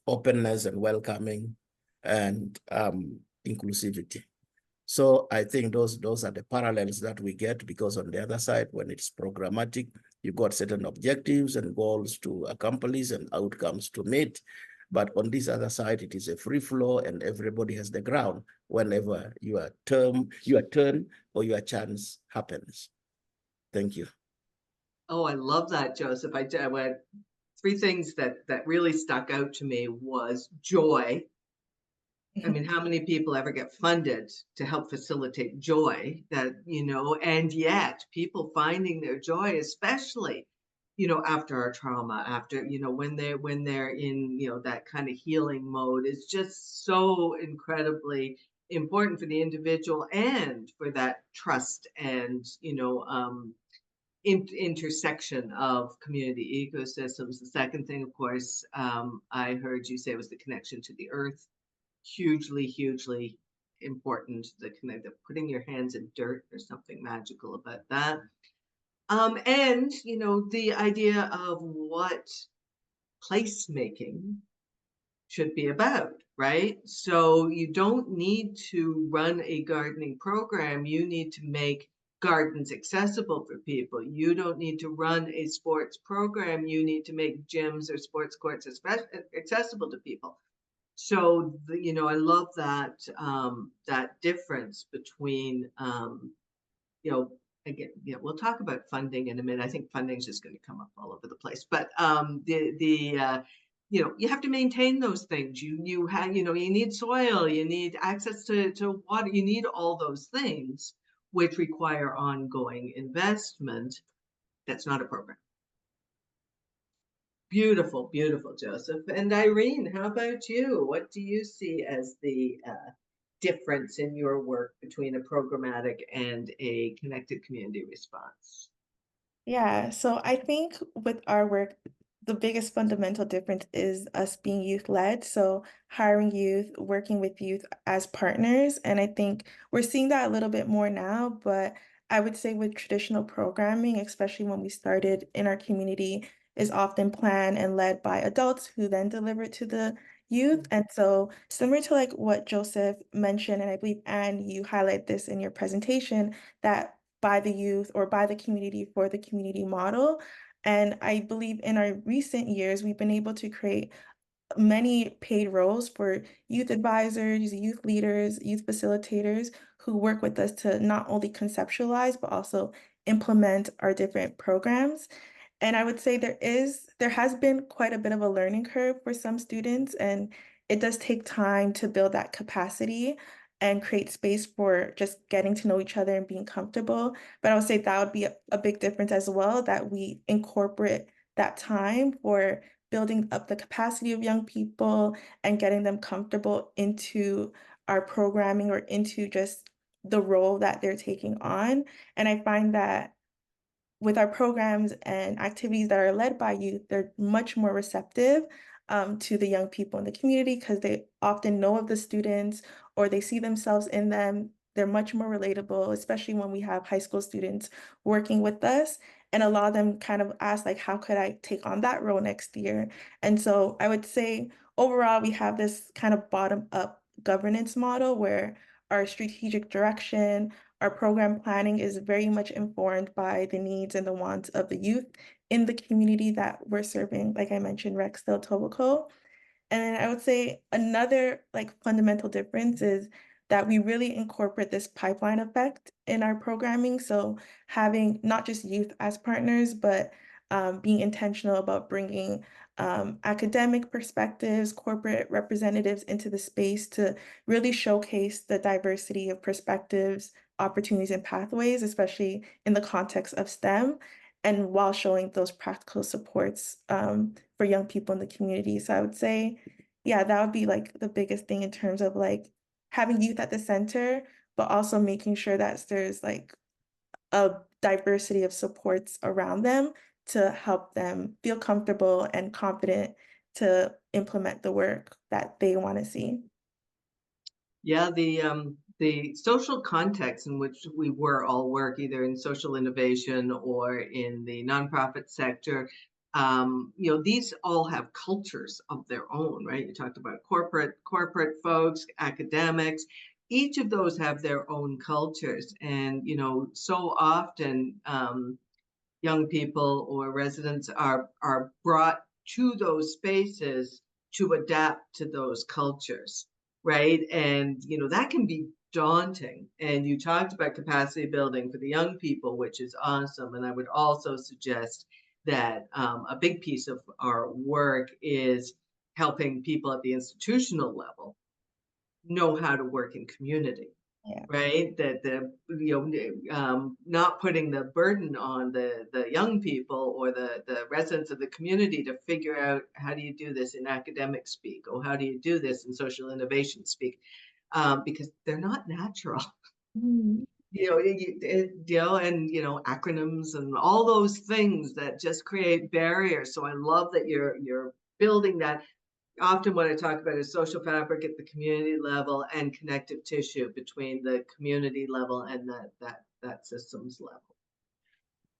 openness and welcoming and inclusivity. So I think those are the parallels that we get, because on the other side, when it's programmatic, you got certain objectives and goals to accomplish and outcomes to meet. But on this other side, it is a free flow and everybody has the ground whenever your turn or your chance happens. Thank you. Oh, I love that, Joseph. I went three things that really stuck out to me was joy. I mean, how many people ever get funded to help facilitate joy that, and yet people finding their joy, especially, after our trauma, after, when they're in, that kind of healing mode, is just so incredibly important for the individual and for that trust and, intersection of community ecosystems. The second thing, of course, I heard you say was the connection to the earth. Hugely important. The putting your hands in dirt, there's something magical about that. And the idea of what placemaking should be about, right? So you don't need to run a gardening program. You need to make gardens accessible for people. You don't need to run a sports program. You need to make gyms or sports courts accessible to people. So, I love that that difference between, again, we'll talk about funding in a minute. I think funding is just going to come up all over the place, but you have to maintain those things. You have, you need soil, you need access to water, you need all those things, which require ongoing investment. That's not a program. Beautiful, Joseph. And Irene, how about you? What do you see as the difference in your work between a programmatic and a connected community response? Yeah, so I think with our work, the biggest fundamental difference is us being youth-led. So hiring youth, working with youth as partners. And I think we're seeing that a little bit more now, but I would say with traditional programming, especially when we started in our community, is often planned and led by adults who then deliver it to the youth. And so similar to like what Joseph mentioned, and I believe, Anne, you highlight this in your presentation, that by the youth or by the community for the community model. And I believe in our recent years, we've been able to create many paid roles for youth advisors, youth leaders, youth facilitators who work with us to not only conceptualize, but also implement our different programs. And I would say there has been quite a bit of a learning curve for some students, and it does take time to build that capacity and create space for just getting to know each other and being comfortable. But I would say that would be a big difference as well, that we incorporate that time for building up the capacity of young people and getting them comfortable into our programming or into just the role that they're taking on. And I find that with our programs and activities that are led by youth, they're much more receptive to the young people in the community because they often know of the students or they see themselves in them. They're much more relatable, especially when we have high school students working with us. And a lot of them kind of ask, like, how could I take on that role next year? And so I would say overall, we have this kind of bottom-up governance model where our strategic direction, our program planning is very much informed by the needs and the wants of the youth in the community that we're serving, like I mentioned, Rexdale, Tobico. And then I would say another like fundamental difference is that we really incorporate this pipeline effect in our programming. So having not just youth as partners, but being intentional about bringing academic perspectives, corporate representatives into the space to really showcase the diversity of perspectives, opportunities, and pathways, especially in the context of STEM, and while showing those practical supports for young people in the community. So I would say, yeah, that would be like the biggest thing in terms of like having youth at the center, but also making sure that there's like a diversity of supports around them to help them feel comfortable and confident to implement the work that they want to see. Yeah, the social context in which we all work, either in social innovation or in the nonprofit sector, these all have cultures of their own, right? You talked about corporate folks, academics. Each of those have their own cultures, and so often young people or residents are brought to those spaces to adapt to those cultures, right? And that can be daunting. And you talked about capacity building for the young people, which is awesome. And I would also suggest that a big piece of our work is helping people at the institutional level know how to work in community. Yeah. Right, that not putting the burden on the young people or the residents of the community to figure out how do you do this in academic speak, or how do you do this in social innovation speak, because they're not natural. Mm-hmm. And acronyms and all those things that just create barriers. So I love that you're building that. Often what I talk about is social fabric at the community level and connective tissue between the community level and that systems level.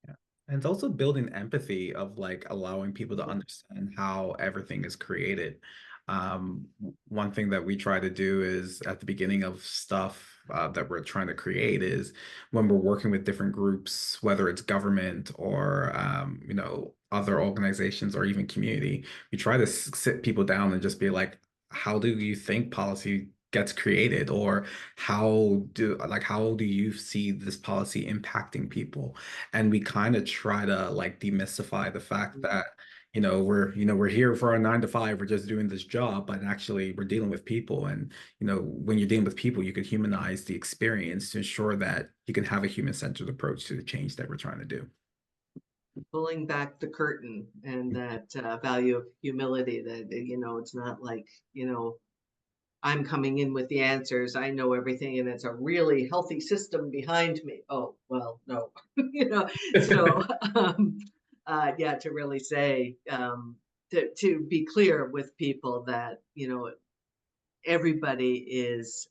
Yeah. And it's also building empathy of like allowing people to understand how everything is created. One thing that we try to do is at the beginning of stuff that we're trying to create is when we're working with different groups, whether it's government or other organizations or even community, we try to sit people down and just be like, how do you think policy gets created, or how do you see this policy impacting people? And we kind of try to like demystify the fact that we're here for our 9 to 5, we're just doing this job, but actually we're dealing with people. And when you're dealing with people, you can humanize the experience to ensure that you can have a human-centered approach to the change that we're trying to do. Pulling back the curtain and that value of humility, that it's not like I'm coming in with the answers, I know everything, and it's a really healthy system behind me. Oh, well, no. So yeah, to really say, to be clear with people that everybody is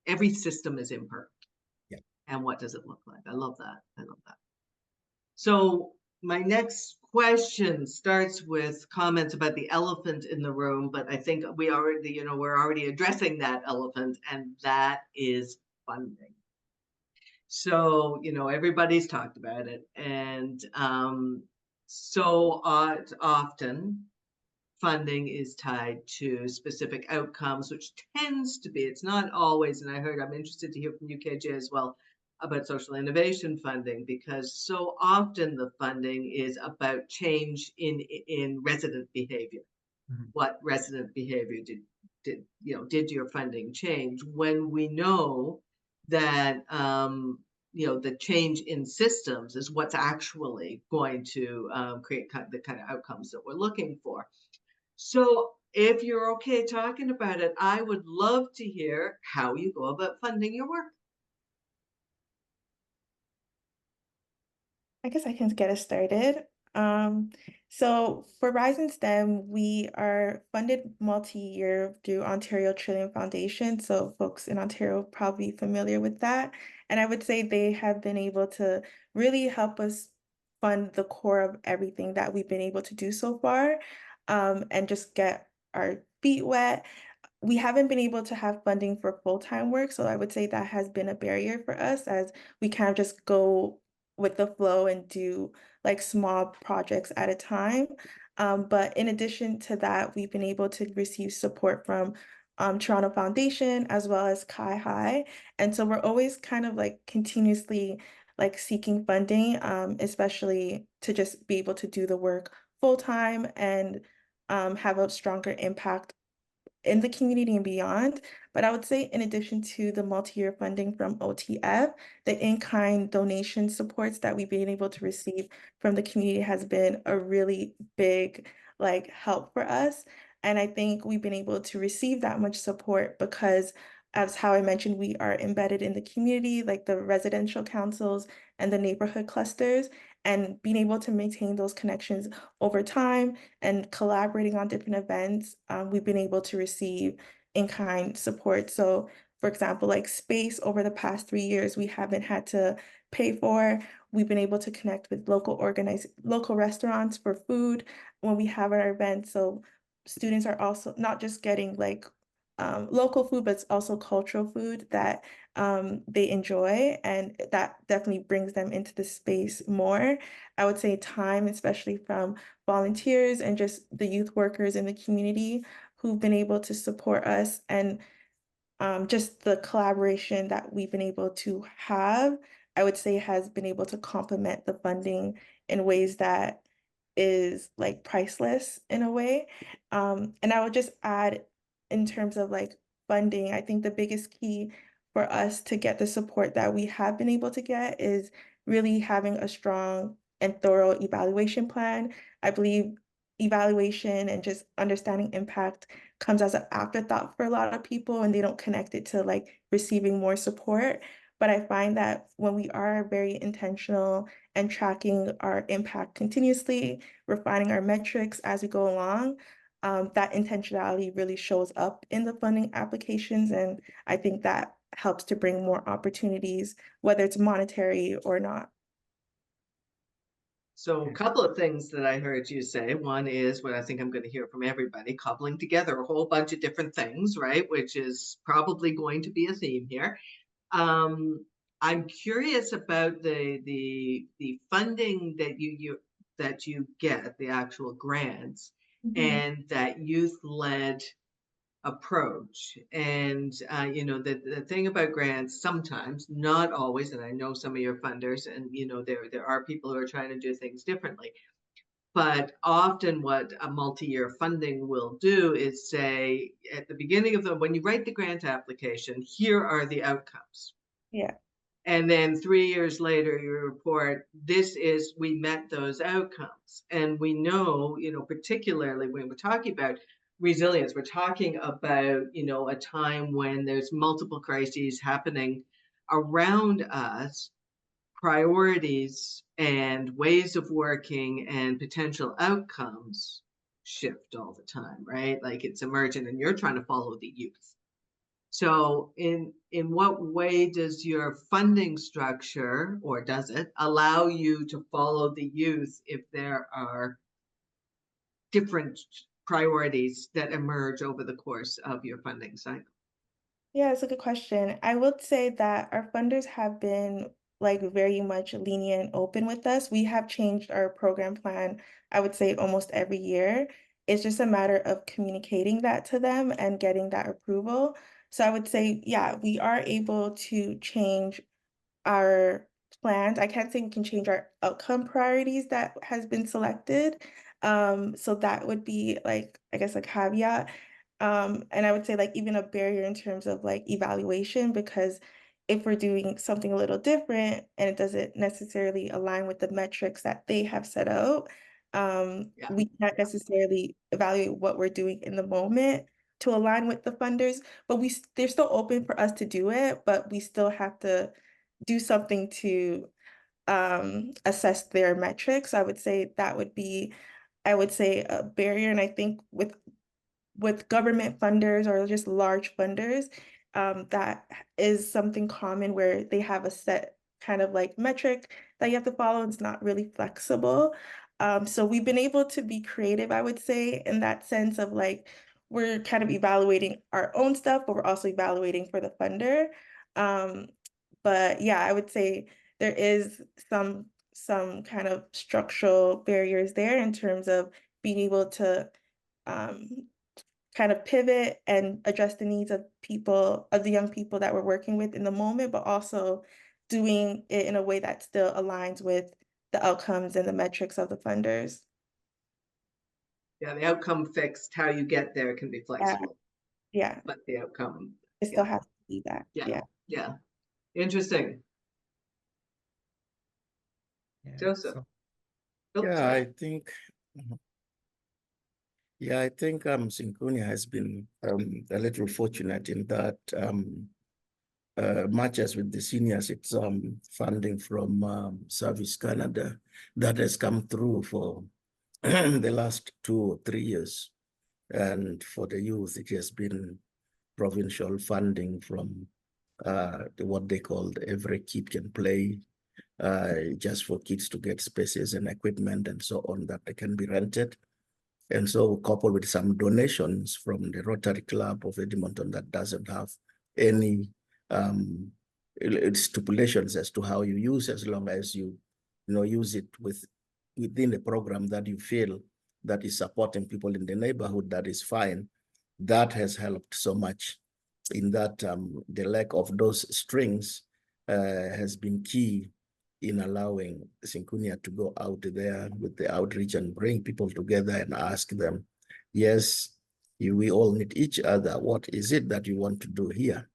every system is imperfect. Yeah. And what does it look like? I love that. So my next question starts with comments about the elephant in the room, but I think we're already addressing that elephant, and that is funding. So, everybody's talked about it, and so often funding is tied to specific outcomes, which tends to be, it's not always, and I'm interested to hear from you, KJ, as well, about social innovation funding, because so often the funding is about change in resident behavior. Mm-hmm. What resident behavior did your funding change, when we know that the change in systems is what's actually going to create the kind of outcomes that we're looking for. So if you're okay talking about it, I would love to hear how you go about funding your work. I guess I can get us started. So for Rise in STEM, we are funded multi-year through Ontario Trillium Foundation. So folks in Ontario are probably familiar with that. And I would say they have been able to really help us fund the core of everything that we've been able to do so far, and just get our feet wet. We haven't been able to have funding for full-time work, so I would say that has been a barrier for us as we kind of just go with the flow and do like small projects at a time. But in addition to that, we've been able to receive support from Toronto Foundation as well as Kai High. And so we're always kind of like continuously like seeking funding, especially to just be able to do the work full time and have a stronger impact in the community and beyond. But I would say in addition to the multi-year funding from OTF, the in-kind donation supports that we've been able to receive from the community has been a really big like help for us. And I think we've been able to receive that much support because as how I mentioned, we are embedded in the community, like the residential councils and the neighborhood clusters, and being able to maintain those connections over time and collaborating on different events, we've been able to receive in-kind support. So for example, like space over the past 3 years, we haven't had to pay for. We've been able to connect with local restaurants for food when we have our events. So students are also not just getting like local food, but it's also cultural food that they enjoy, and that definitely brings them into the space more. I would say time, especially from volunteers and just the youth workers in the community who've been able to support us, and just the collaboration that we've been able to have, I would say has been able to complement the funding in ways that is like priceless in a way. And I would just add in terms of like funding, I think the biggest key for us to get the support that we have been able to get is really having a strong and thorough evaluation plan. I believe evaluation and just understanding impact comes as an afterthought for a lot of people and they don't connect it to like receiving more support. But I find that when we are very intentional and tracking our impact continuously, refining our metrics as we go along, that intentionality really shows up in the funding applications. And I think that helps to bring more opportunities, whether it's monetary or not. So a couple of things that I heard you say. One is what I think I'm going to hear from everybody, cobbling together a whole bunch of different things, right? Which is probably going to be a theme here. I'm curious about the funding that you get, the actual grants, and that youth-led approach. And the thing about grants, sometimes, not always, and I know some of your funders, and there are people who are trying to do things differently. But often what a multi-year funding will do is say at the beginning of when you write the grant application, here are the outcomes. Yeah. And then 3 years later, you report, we met those outcomes. And we know, particularly when we're talking about resilience, we're talking about, a time when there's multiple crises happening around us, priorities and ways of working and potential outcomes shift all the time, right? Like it's emergent and you're trying to follow the youth. So in what way does your funding structure, or does it, allow you to follow the youth if there are different priorities that emerge over the course of your funding cycle? Yeah, it's a good question. I would say that our funders have been like very much lenient and open with us. We have changed our program plan, I would say almost every year. It's just a matter of communicating that to them and getting that approval. So I would say, yeah, we are able to change our plans. I can't say we can change our outcome priorities that has been selected. So that would be like, I guess, a caveat. And I would say like even a barrier in terms of like evaluation, because if we're doing something a little different and it doesn't necessarily align with the metrics that they have set out, we can't necessarily evaluate what we're doing in the moment to align with the funders, but they're still open for us to do it, but we still have to do something to assess their metrics. I would say that would be, I would say, a barrier. And I think with government funders or just large funders, that is something common where they have a set kind of like metric that you have to follow. It's not really flexible. So we've been able to be creative, I would say, in that sense of like, we're kind of evaluating our own stuff, but we're also evaluating for the funder. But yeah, I would say there is some kind of structural barriers there in terms of being able to kind of pivot and address the needs of the young people that we're working with in the moment, but also doing it in a way that still aligns with the outcomes and the metrics of the funders. Yeah, the outcome fixed, how you get there can be flexible, Yeah, but the outcome, it still has to be that. yeah. Interesting. Joseph. So, I think Sinkunia has been a little fortunate in that much as with the seniors, it's funding from Service Canada that has come through for the last 2 or 3 years. And for the youth, it has been provincial funding from what they called Every Kid Can Play, just for kids to get spaces and equipment and so on that they can be rented. And so coupled with some donations from the Rotary Club of Edmonton that doesn't have any stipulations as to how you use, as long as you use it within the program that you feel that is supporting people in the neighborhood, that is fine. That has helped so much in that the lack of those strings has been key in allowing Sinkunia to go out there with the outreach and bring people together and ask them, yes, we all need each other. What is it that you want to do here?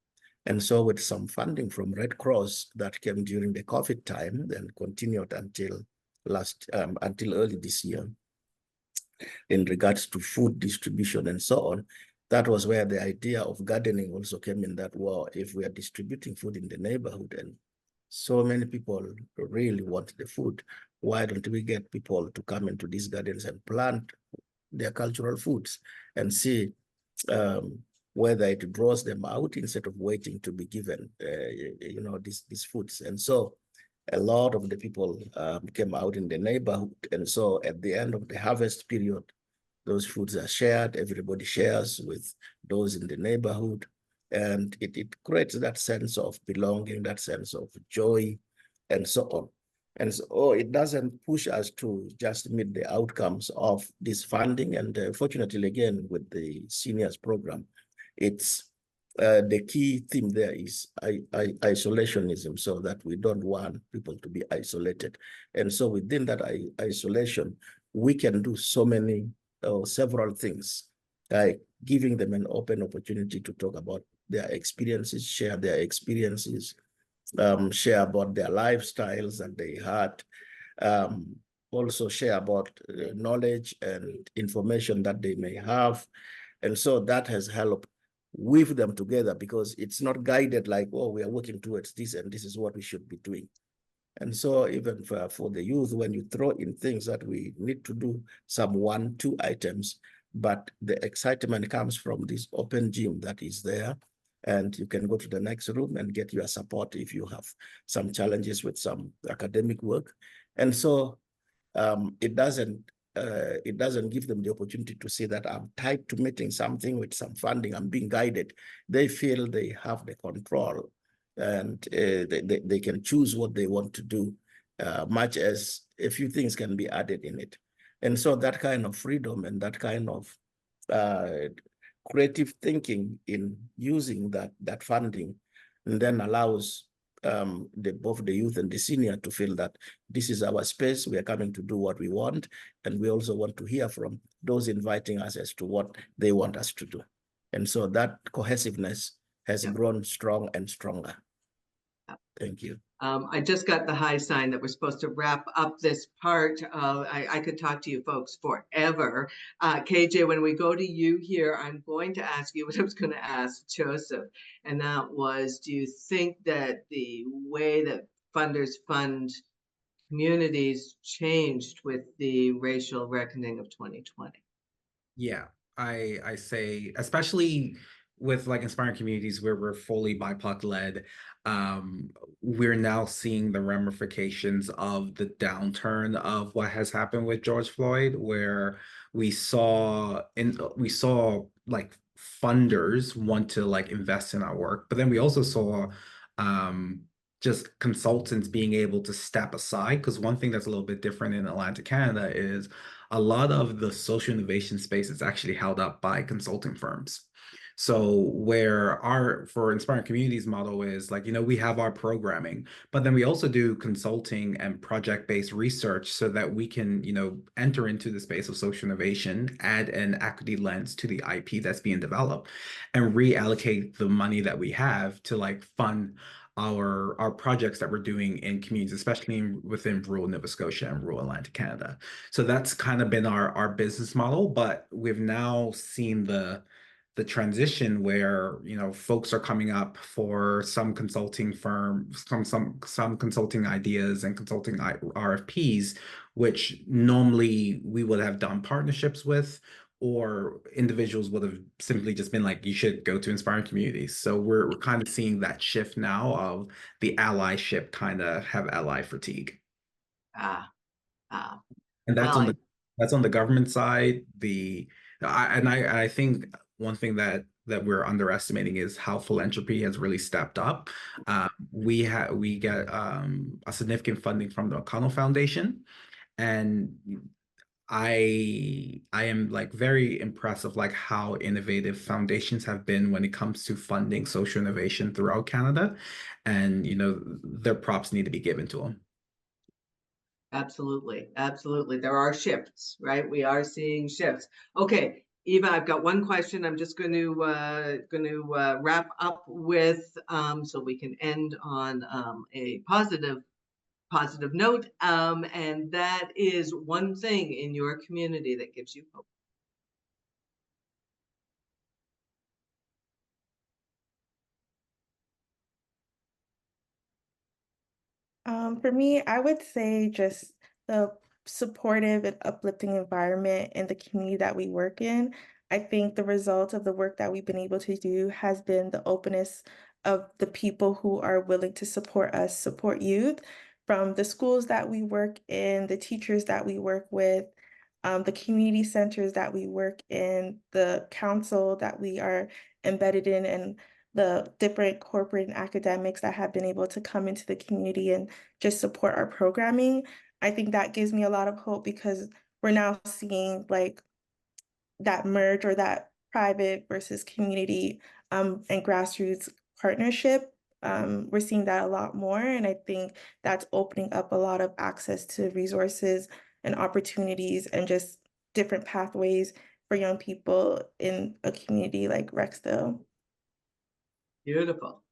And so with some funding from Red Cross that came during the COVID time, then continued until early this year, in regards to food distribution and so on, that was where the idea of gardening also came in, that, well, if we are distributing food in the neighborhood and so many people really want the food, why don't we get people to come into these gardens and plant their cultural foods and see whether it draws them out instead of waiting to be given, these foods. And so a lot of the people came out in the neighborhood. And so at the end of the harvest period, those foods are shared. Everybody shares with those in the neighborhood. And it creates that sense of belonging, that sense of joy, and so on. And so it doesn't push us to just meet the outcomes of this funding. And fortunately, again, with the seniors program, it's the key theme there is isolationism, so that we don't want people to be isolated. And so within that isolation, we can do so many, several things, like giving them an open opportunity to talk about their experiences, share their experiences, share about their lifestyles that they had, also share about knowledge and information that they may have. And so that has helped weave them together, because it's not guided like, oh, we are working towards this and this is what we should be doing. And so even for the youth, when you throw in things that we need to do some 1-2 items, but the excitement comes from this open gym that is there, and you can go to the next room and get your support if you have some challenges with some academic work. And so it doesn't give them the opportunity to say that I'm tied to meeting something with some funding, I'm being guided. They feel they have the control, and they can choose what they want to do, much as a few things can be added in it. And so that kind of freedom and that kind of creative thinking in using that funding, and then allows both the youth and the senior to feel that this is our space, we are coming to do what we want, and we also want to hear from those inviting us as to what they want us to do. And so that cohesiveness has grown strong and stronger. Thank you. I just got the high sign that we're supposed to wrap up this part. I could talk to you folks forever. KJ, when we go to you here, I'm going to ask you what I was going to ask Joseph. And that was, do you think that the way that funders fund communities changed with the racial reckoning of 2020? Yeah, I say, especially with like inspiring communities where we're fully BIPOC led, we're now seeing the ramifications of the downturn of what has happened with George Floyd, where we saw like funders want to like invest in our work, but then we also saw um just consultants being able to step aside, because one thing that's a little bit different in Atlantic Canada is a lot of the social innovation space is actually held up by consulting firms. So where our for Inspiring Communities model is like, we have our programming, but then we also do consulting and project-based research so that we can, enter into the space of social innovation, add an equity lens to the IP that's being developed, and reallocate the money that we have to like fund our projects that we're doing in communities, especially within rural Nova Scotia and rural Atlantic Canada. So that's kind of been our business model, but we've now seen the transition where folks are coming up for some consulting firm, some consulting ideas and consulting RFPs, which normally we would have done partnerships with, or individuals would have simply just been like, you should go to Inspiring Communities. So we're kind of seeing that shift now of the allyship kind of have ally fatigue. Ah, ah. And that's Well, on the government side. I think one thing that we're underestimating is how philanthropy has really stepped up. We get a significant funding from the O'Connell Foundation, and I am like very impressed of like how innovative foundations have been when it comes to funding social innovation throughout Canada, and their props need to be given to them. absolutely, absolutely. There are shifts, right? We are seeing shifts. Okay, Eva, I've got one question. I'm just going to wrap up with, so we can end on a positive note, and that is one thing in your community that gives you hope. For me, I would say just the supportive and uplifting environment in the community that we work in. I think the result of the work that we've been able to do has been the openness of the people who are willing to support us, support youth, from the schools that we work in, the teachers that we work with, the community centers that we work in, the council that we are embedded in, and the different corporate and academics that have been able to come into the community and just support our programming. I think that gives me a lot of hope, because we're now seeing like that merge, or that private versus community and grassroots partnership. We're seeing that a lot more, and I think that's opening up a lot of access to resources and opportunities and just different pathways for young people in a community like Rexdale. Beautiful.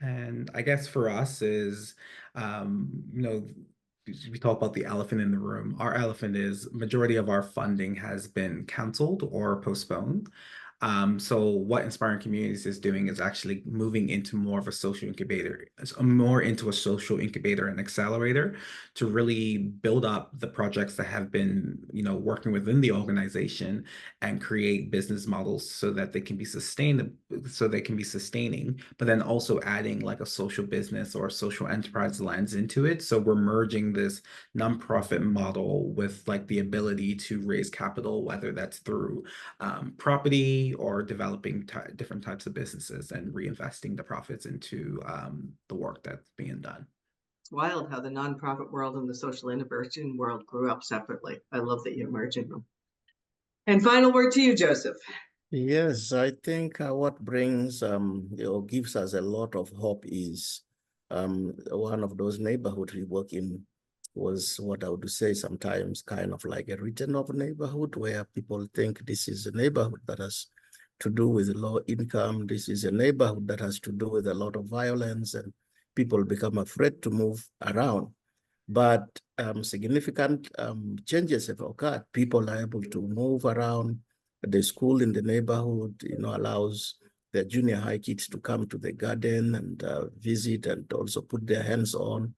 And I guess for us is, we talk about the elephant in the room. Our elephant is majority of our funding has been canceled or postponed. So what Inspiring Communities is doing is actually moving into more of a social incubator, and accelerator, to really build up the projects that have been, working within the organization, and create business models so that they can be sustaining, but then also adding like a social business or a social enterprise lens into it. So we're merging this nonprofit model with like the ability to raise capital, whether that's through property or developing different types of businesses and reinvesting the profits into the work that's being done. It's wild how the nonprofit world and the social innovation world grew up separately. I love that you're merging them. And final word to you, Joseph. Yes, I think what brings gives us a lot of hope is one of those neighborhoods we work in was what I would say sometimes kind of like a regional neighborhood, where people think this is a neighborhood that has to do with low income. This is a neighborhood that has to do with a lot of violence, and people become afraid to move around. But significant changes have occurred. People are able to move around. The school in the neighborhood, allows the junior high kids to come to the garden and visit, and also put their hands on.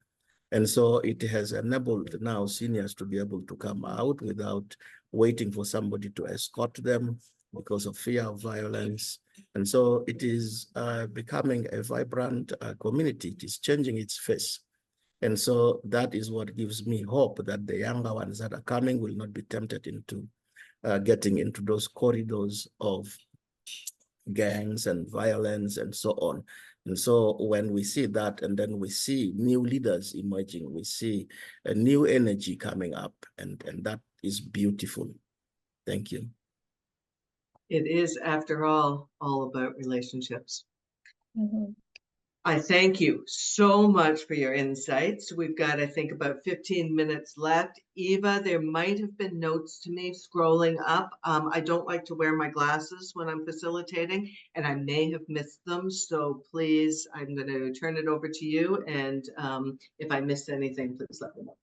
And so it has enabled now seniors to be able to come out without waiting for somebody to escort them because of fear of violence. And so it is becoming a vibrant community. It is changing its face. And so that is what gives me hope that the younger ones that are coming will not be tempted into getting into those corridors of gangs and violence and so on. And so when we see that, and then we see new leaders emerging, we see a new energy coming up, and that is beautiful. Thank you. It is, after all about relationships. Mm-hmm. I thank you so much for your insights. We've got, I think, about 15 minutes left. Eva, there might have been notes to me scrolling up. I don't like to wear my glasses when I'm facilitating, and I may have missed them. So please, I'm going to turn it over to you. And if I missed anything, please let me know.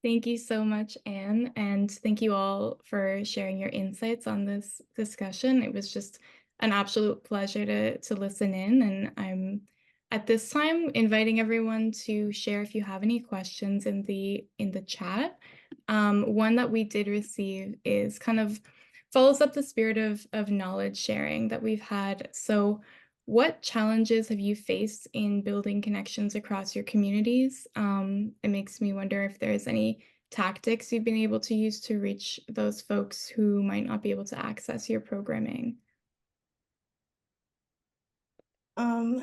Thank you so much, Anne, and thank you all for sharing your insights on this discussion. It was just an absolute pleasure to listen in, and I'm at this time inviting everyone to share if you have any questions in the chat. One that we did receive is kind of follows up the spirit of knowledge sharing that we've had. So what challenges have you faced in building connections across your communities? It makes me wonder if there's any tactics you've been able to use to reach those folks who might not be able to access your programming.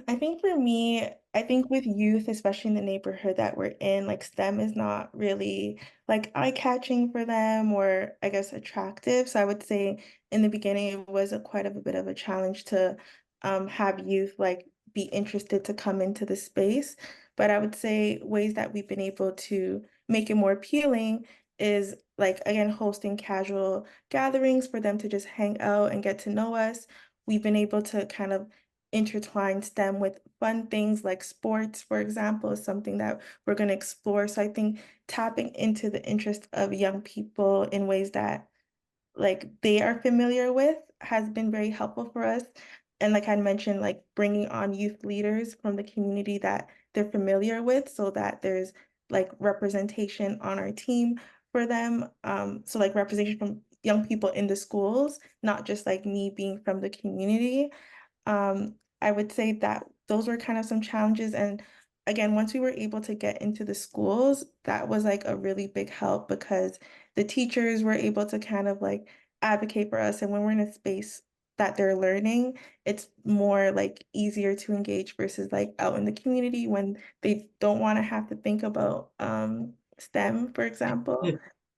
I think for me, I think with youth, especially in the neighborhood that we're in, like STEM is not really like eye-catching for them or I guess attractive. So I would say in the beginning, it was quite a bit of a challenge to have youth like be interested to come into the space. But I would say ways that we've been able to make it more appealing is like, again, hosting casual gatherings for them to just hang out and get to know us. We've been able to kind of intertwine STEM with fun things like sports, for example, is something that we're going to explore. So I think tapping into the interest of young people in ways that like they are familiar with has been very helpful for us. And like I mentioned, like bringing on youth leaders from the community that they're familiar with so that there's like representation on our team for them. So like representation from young people in the schools, not just like me being from the community. I would say that those were kind of some challenges. And again, once we were able to get into the schools, that was like a really big help because the teachers were able to kind of like advocate for us. And when we're in a space that they're learning, it's more like easier to engage versus like out in the community when they don't want to have to think about STEM, for example.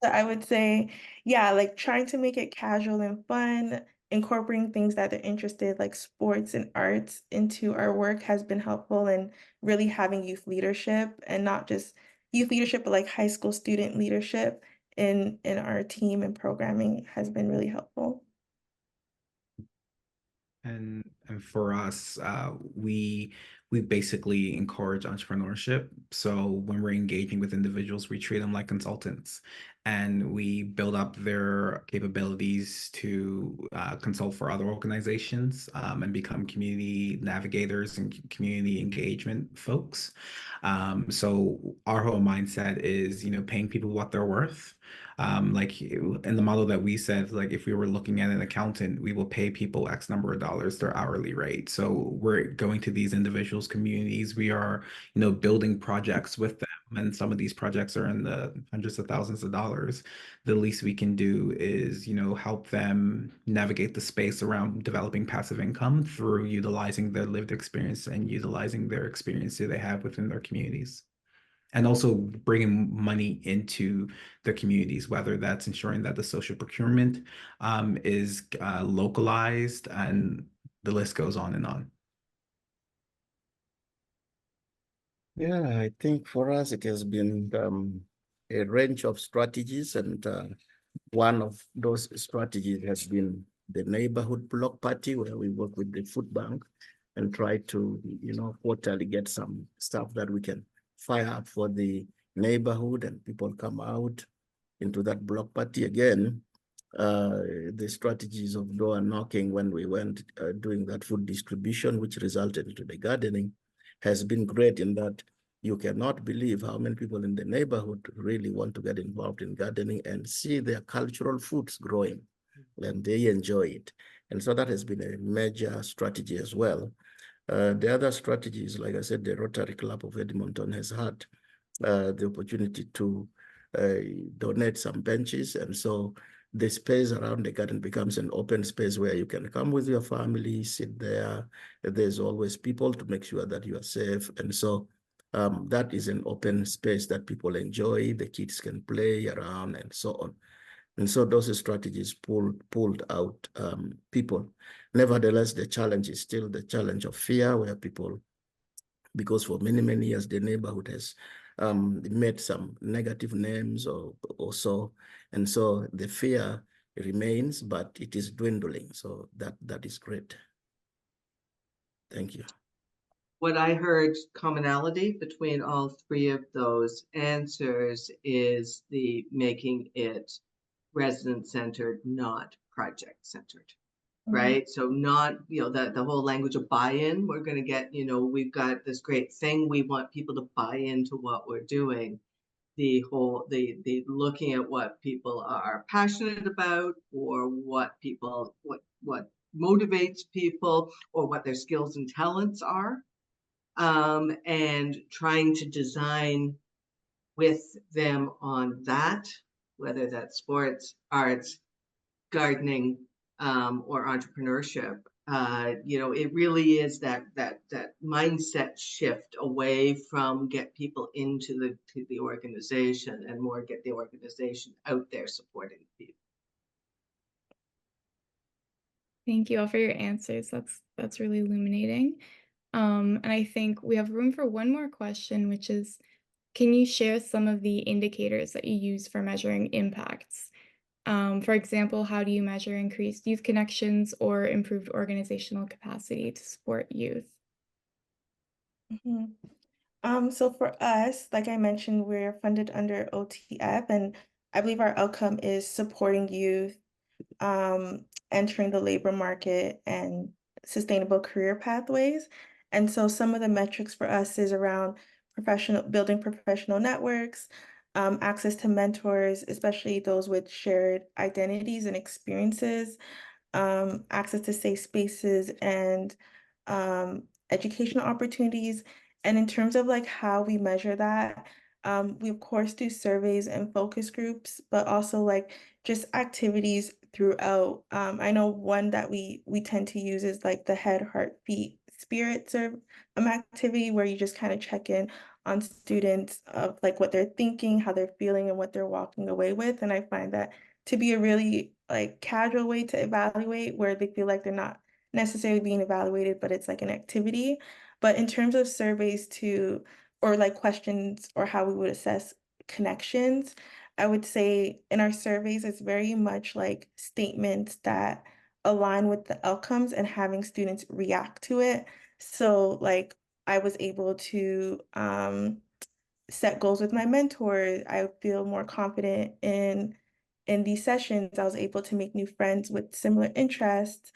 So I would say, yeah, like trying to make it casual and fun, incorporating things that they're interested, like sports and arts, into our work has been helpful, and really having youth leadership and not just youth leadership, but like high school student leadership in our team and programming has been really helpful. And for us, we basically encourage entrepreneurship. So when we're engaging with individuals, we treat them like consultants, and we build up their capabilities to consult for other organizations and become community navigators and community engagement folks. So our whole mindset is, paying people what they're worth. Like in the model that we said, like if we were looking at an accountant, we will pay people X number of dollars their hourly rate. So we're going to these individuals' communities. We are, building projects with them. And some of these projects are in the hundreds of thousands of dollars. The least we can do is, help them navigate the space around developing passive income through utilizing their lived experience and utilizing their experience that they have within their communities. And also bringing money into the communities, whether that's ensuring that the social procurement is localized, and the list goes on and on. Yeah, I think for us, it has been a range of strategies, and one of those strategies has been the neighborhood block party, where we work with the food bank and try to, quarterly get some stuff that we can fire up for the neighborhood, and people come out into that block party again. The strategies of door knocking when we went doing that food distribution, which resulted into the gardening, has been great in that you cannot believe how many people in the neighborhood really want to get involved in gardening and see their cultural foods growing, and they enjoy it. And so that has been a major strategy as well. The other strategies, like I said, the Rotary Club of Edmonton has had the opportunity to donate some benches. And so the space around the garden becomes an open space where you can come with your family, sit there. There's always people to make sure that you are safe. And so that is an open space that people enjoy. The kids can play around and so on. And so those strategies pulled out people. Nevertheless, the challenge is still the challenge of fear, where people, because for many, many years, the neighborhood has made some negative names or so. And so the fear remains, but it is dwindling. So that is great. Thank you. What I heard commonality between all three of those answers is the making it resident-centered, not project-centered. Right? So not, the whole language of buy-in, we're going to get, we've got this great thing. We want people to buy into what we're doing. The looking at what people are passionate about, or what motivates people, or what their skills and talents are. And trying to design with them on that, whether that's sports, arts, gardening, or entrepreneurship. It really is that mindset shift away from get people into the organization, and more get the organization out there supporting people. Thank you all for your answers. That's really illuminating. And I think we have room for one more question, which is, can you share some of the indicators that you use for measuring impacts? For example, how do you measure increased youth connections or improved organizational capacity to support youth? So for us, like I mentioned, we're funded under OTF, and I believe our outcome is supporting youth entering the labor market and sustainable career pathways. And so some of the metrics for us is around building professional networks, access to mentors, especially those with shared identities and experiences, access to safe spaces and educational opportunities. And in terms of like how we measure that, we of course do surveys and focus groups, but also like just activities throughout. I know one that we tend to use is like the head, heart, feet, spirit activity, where you just kind of check in on students of like what they're thinking, how they're feeling, and what they're walking away with. And I find that to be a really like casual way to evaluate, where they feel like they're not necessarily being evaluated, but it's like an activity. But in terms of surveys or like questions or how we would assess connections, I would say in our surveys, it's very much like statements that align with the outcomes and having students react to it. So like I was able to set goals with my mentor. I feel more confident in these sessions. I was able to make new friends with similar interests.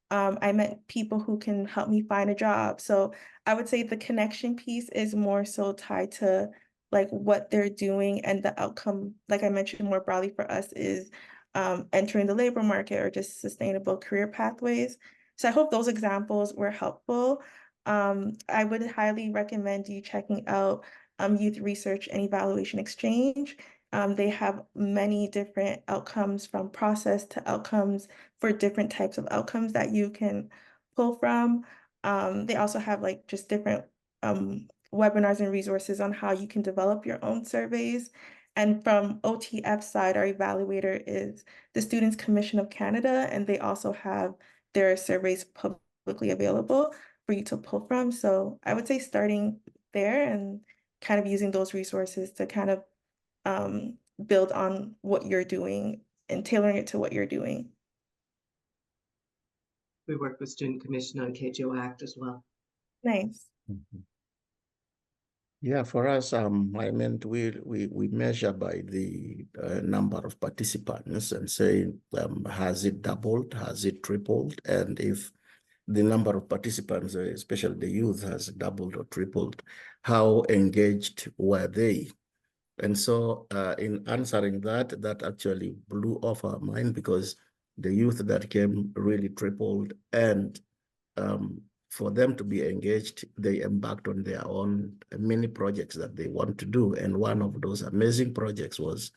I met people who can help me find a job. So I would say the connection piece is more so tied to like what they're doing, and the outcome, like I mentioned more broadly for us, is entering the labor market or just sustainable career pathways. So I hope those examples were helpful. I would highly recommend you checking out Youth Research and Evaluation Exchange. They have many different outcomes, from process to outcomes, for different types of outcomes that you can pull from. They also have like just different webinars and resources on how you can develop your own surveys. And from OTF side, our evaluator is the Students' Commission of Canada, and they also have their surveys publicly available for you to pull from. So I would say starting there and kind of using those resources to kind of build on what you're doing and tailoring it to what you're doing. We work with Student Commission on KJO Act as well. Nice. Yeah, for us, I meant we measure by the number of participants and say, has it doubled, has it tripled? And if the number of participants, especially the youth, has doubled or tripled. How engaged were they? And so in answering that, that actually blew off our mind, because the youth that came really tripled, and for them to be engaged, they embarked on their own many projects that they want to do. And one of those amazing projects was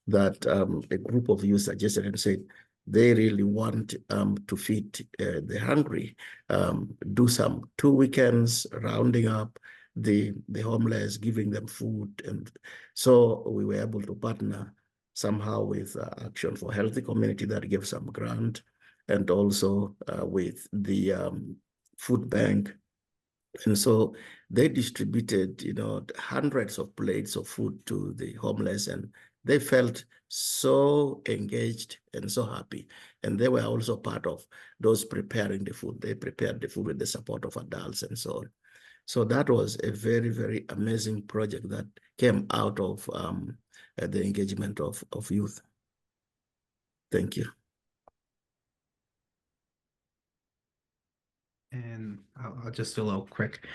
that a group of youth suggested and said they really want to feed the hungry, do some 2 weekends rounding up the homeless, giving them food. And so we were able to partner somehow with Action for Healthy Community that gave some grant, and also with the food bank. And so they distributed, hundreds of plates of food to the homeless, and they felt so engaged and so happy. And they were also part of those preparing the food. They prepared the food with the support of adults and so on. So that was a very, very amazing project that came out of the engagement of youth. Thank you. And I'll just do a little quick.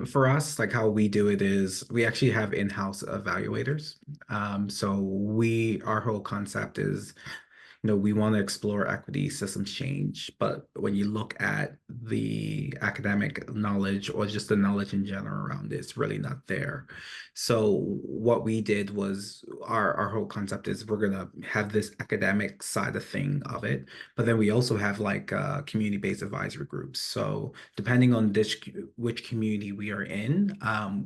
For us, like how we do it is we actually have in-house evaluators. So our whole concept is, we want to explore equity, systems change, but when you look at the academic knowledge or just the knowledge in general around it, it's really not there. So what we did was our whole concept is we're going to have this academic side of it, but then we also have like community-based advisory groups. So depending on which community we are in,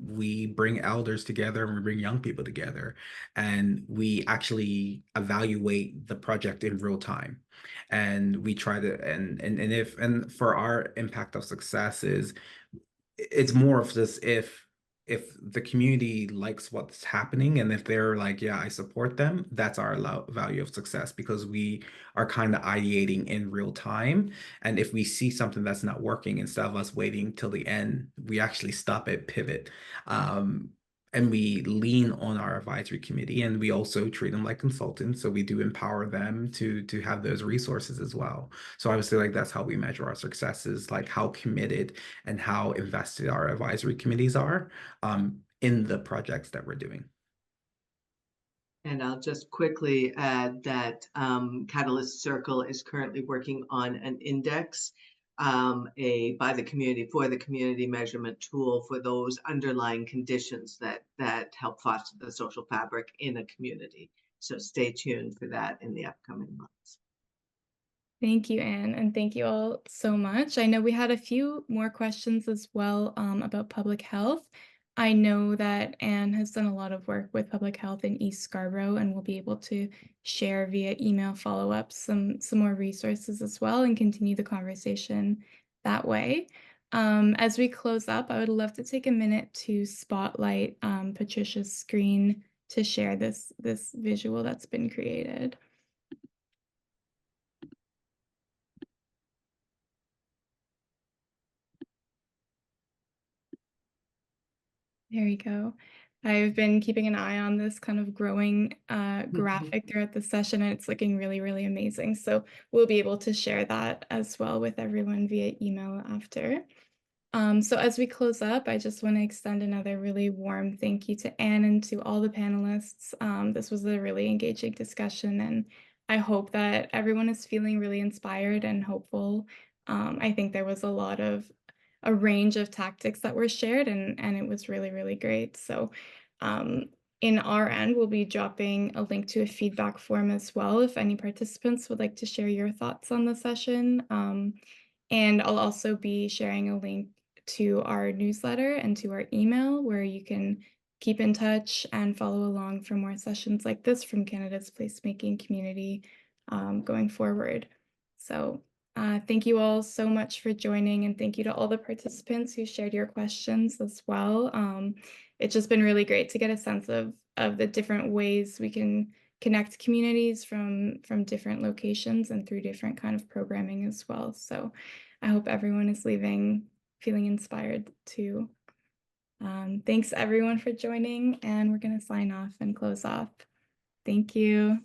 we bring elders together and we bring young people together, and we actually evaluate the project in real time. And we try to, and for our impact of success is, it's more of this, if the community likes what's happening, and if they're like, yeah, I support them, that's our value of success, because we are kind of ideating in real time. And if we see something that's not working, instead of us waiting till the end, we actually stop it, pivot. And we lean on our advisory committee, and we also treat them like consultants. So we do empower them to have those resources as well. So I would say like that's how we measure our successes, like how committed and how invested our advisory committees are in the projects that we're doing. And I'll just quickly add that Catalyst Circle is currently working on an index, by the community, for the community measurement tool for those underlying conditions that help foster the social fabric in a community. So stay tuned for that in the upcoming months. Thank you, Anne, and thank you all so much. I know we had a few more questions as well about public health. I know that Anne has done a lot of work with public health in East Scarborough, and will be able to share via email follow-ups some more resources as well, and continue the conversation that way. As we close up, I would love to take a minute to spotlight Patricia's screen to share this visual that's been created. There you go. I've been keeping an eye on this kind of growing graphic throughout the session, and it's looking really, really amazing. So we'll be able to share that as well with everyone via email after. So as we close up, I just want to extend another really warm thank you to Anne and to all the panelists. This was a really engaging discussion, and I hope that everyone is feeling really inspired and hopeful. I think there was a range of tactics that were shared, and it was really, really great. So in our end, we'll be dropping a link to a feedback form as well if any participants would like to share your thoughts on the session. And I'll also be sharing a link to our newsletter and to our email, where you can keep in touch and follow along for more sessions like this from Canada's placemaking community going forward. So thank you all so much for joining, and thank you to all the participants who shared your questions as well. It's just been really great to get a sense of the different ways we can connect communities from different locations and through different kind of programming as well. So I hope everyone is leaving feeling inspired too. Thanks everyone for joining, and we're going to sign off and close off. Thank you.